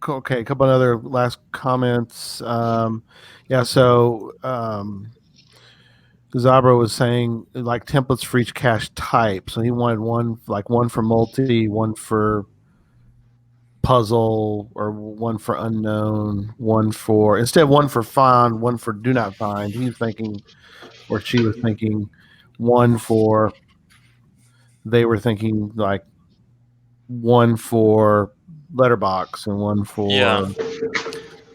Cool. Okay. A couple of other last comments. So Zabra was saying like templates for each cache type. So he wanted one for multi, one for puzzle, or one for unknown, instead of one for find, one for do not find. He's thinking, or she was thinking, they were thinking like one for letterbox and one for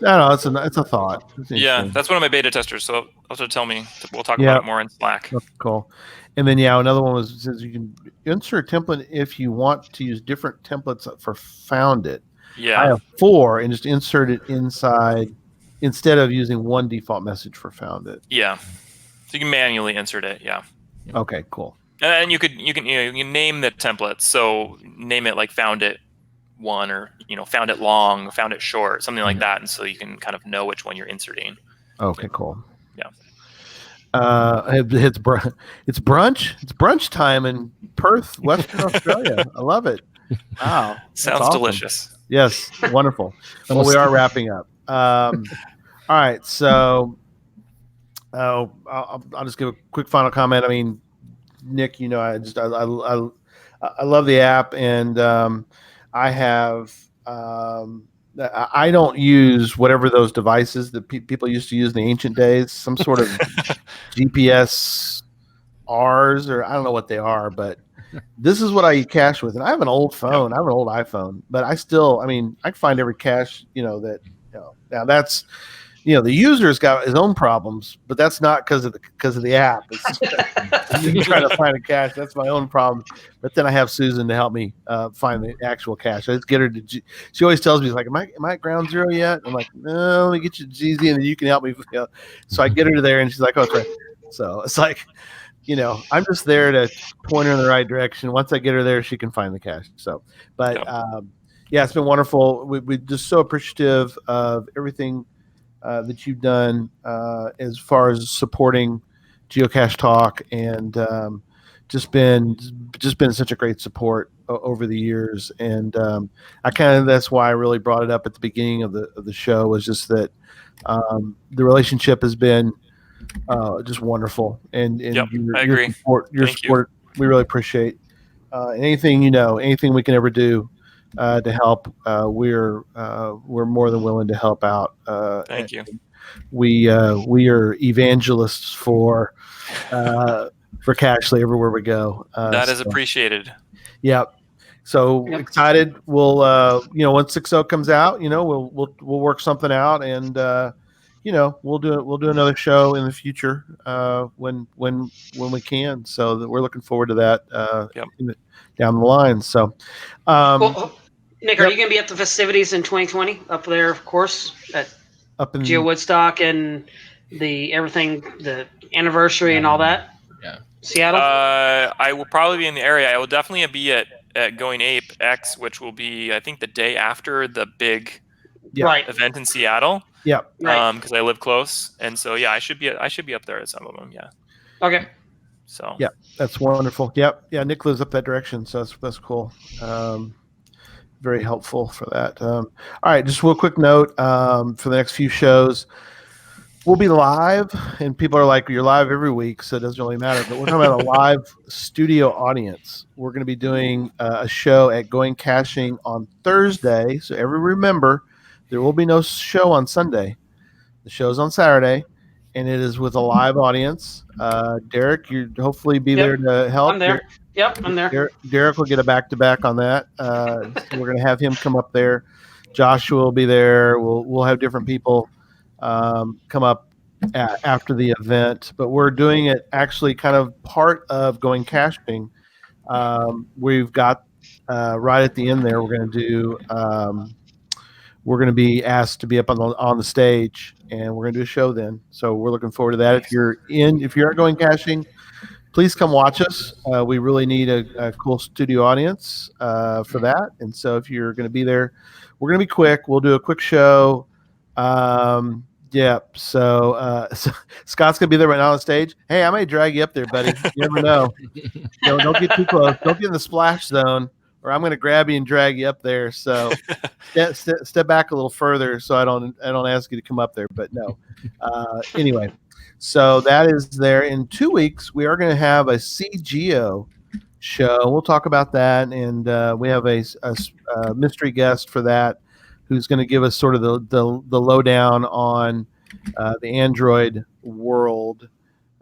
I don't know, it's a thought. Yeah, that's one of my beta testers, so also tell me. We'll talk about it more in Slack. That's cool. And then another one says you can insert a template if you want to use different templates for found it. Yeah, I have 4 and just insert it inside instead of using one default message for found it. Yeah, so you can manually insert it. Yeah. Okay, cool. And you can name the template. So name it like found it 1, or found it long, found it short, something like that, and so you can kind of know which one you're inserting. Okay, cool. Yeah. It's brunch time in Perth, Western Australia. I love it. Wow, sounds awesome. Delicious. Yes, wonderful. Well, we are wrapping up. All right, so I'll just give a quick final comment. I mean, Nick, I love the app, and I have I don't use whatever those devices that people used to use in the ancient days, some sort of GPS R's, or I don't know what they are, but this is what I cache with. And I have an old phone. I have an old iPhone, but I can find every cache, now that's, the user's got his own problems, but that's not because of the app. It's trying to find a cache. That's my own problem. But then I have Susan to help me find the actual cache. I just get her to. She always tells me, like, am I at ground zero yet? I'm like, no, let me get you to GZ, and then you can help me. So I get her there, and she's like, oh, it's right. So it's like, I'm just there to point her in the right direction. Once I get her there, she can find the cache. So, but it's been wonderful. We're just so appreciative of everything that you've done as far as supporting Geocache Talk, and just been such a great support over the years. And that's why I really brought it up at the beginning of the show, was just that the relationship has been just wonderful. And I agree. Your support, we really appreciate. Anything we can ever do to help, we're more than willing to help out. Thank you. We are evangelists for Cashly everywhere we go. That is appreciated. Yeah. So excited. We'll once 6.0 comes out, we'll work something out, and we'll do another show in the future when we can. So that we're looking forward to that down the line. So Nick, are you going to be at the festivities in 2020 up there, of course, up in Geo Woodstock and the anniversary and all that? Yeah. Seattle? I will probably be in the area. I will definitely be at Going Ape X, which will be, I think, the day after the big event in Seattle. Yeah. Right. Because I live close, and so I should be up there at some of them. Yeah. Okay. So Yeah. That's wonderful. Yep. Yeah. Nick lives up that direction, so that's cool. Very helpful for that. All right, just real quick note for the next few shows. We'll be live, and people are like, "You're live every week, so it doesn't really matter." But we're talking about a live studio audience. We're going to be doing a show at Going Caching on Thursday. So remember, there will be no show on Sunday. The show's on Saturday, and it is with a live audience. Derek, you hopefully be there to help. I'm there. Yep, I'm there. Derek will get a back-to-back on that. So we're going to have him come up there. Joshua will be there. We'll have different people come up after the event. But we're doing it actually kind of part of Going Caching. We've got right at the end there. We're going to do. We're going to be asked to be up on the stage, and we're going to do a show then. So we're looking forward to that. If you're going caching, please come watch us. We really need a cool studio audience for that. And so if you're going to be there, we're going to be quick. We'll do a quick show. Yeah. So Scott's going to be there right now on stage. Hey, I may drag you up there, buddy. You never know. Don't get too close. Don't get in the splash zone, or I'm going to grab you and drag you up there. So step back a little further so I don't ask you to come up there. But no. Anyway. So that is there. In 2 weeks, we are going to have a CGO show. We'll talk about that, and we have a mystery guest for that, who's going to give us sort of the lowdown on the Android world,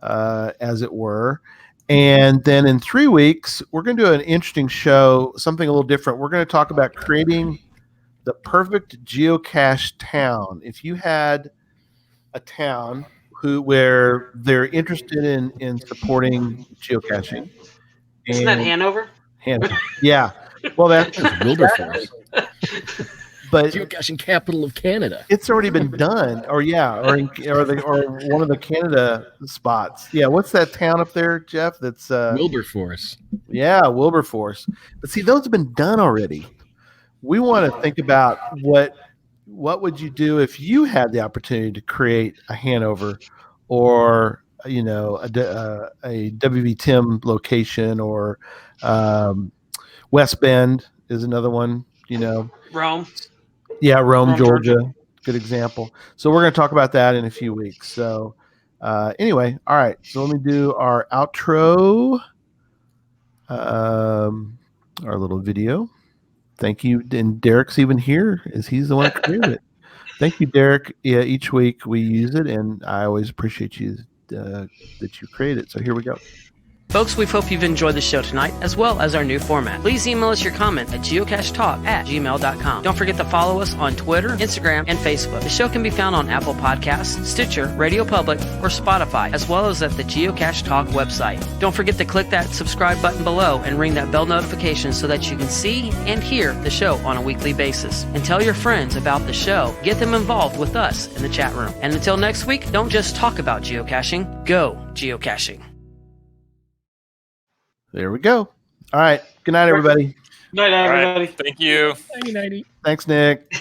as it were. And then in 3 weeks, we're going to do an interesting show, something a little different. We're going to talk about creating the perfect geocache town. If you had a town where they're interested in supporting geocaching. Isn't that Hanover? Hanover. Yeah. Well, that's Wilberforce. But Geocaching capital of Canada. It's already been done. Or one of the Canada spots. Yeah, what's that town up there, Jeff? That's Wilberforce. Yeah, Wilberforce. But see, those have been done already. We want to think about what would you do if you had the opportunity to create a Hanover, or a WV Tim location, or West Bend is another one. Rome. Yeah, Rome, Georgia. Good example. So we're going to talk about that in a few weeks. So anyway, all right. So let me do our outro, our little video. Thank you. And Derek's even here, as he's the one that created it. Thank you, Derek. Yeah, each week we use it, and I always appreciate you that you create it. So here we go. Folks, we hope you've enjoyed the show tonight, as well as our new format. Please email us your comment at geocachetalk@gmail.com. Don't forget to follow us on Twitter, Instagram, and Facebook. The show can be found on Apple Podcasts, Stitcher, Radio Public, or Spotify, as well as at the Geocache Talk website. Don't forget to click that subscribe button below and ring that bell notification so that you can see and hear the show on a weekly basis. And tell your friends about the show. Get them involved with us in the chat room. And until next week, don't just talk about geocaching, go geocaching. There we go. All right. Good night, everybody. Night, everybody. All right. Thank you. Nighty-nighty. Thanks, Nick.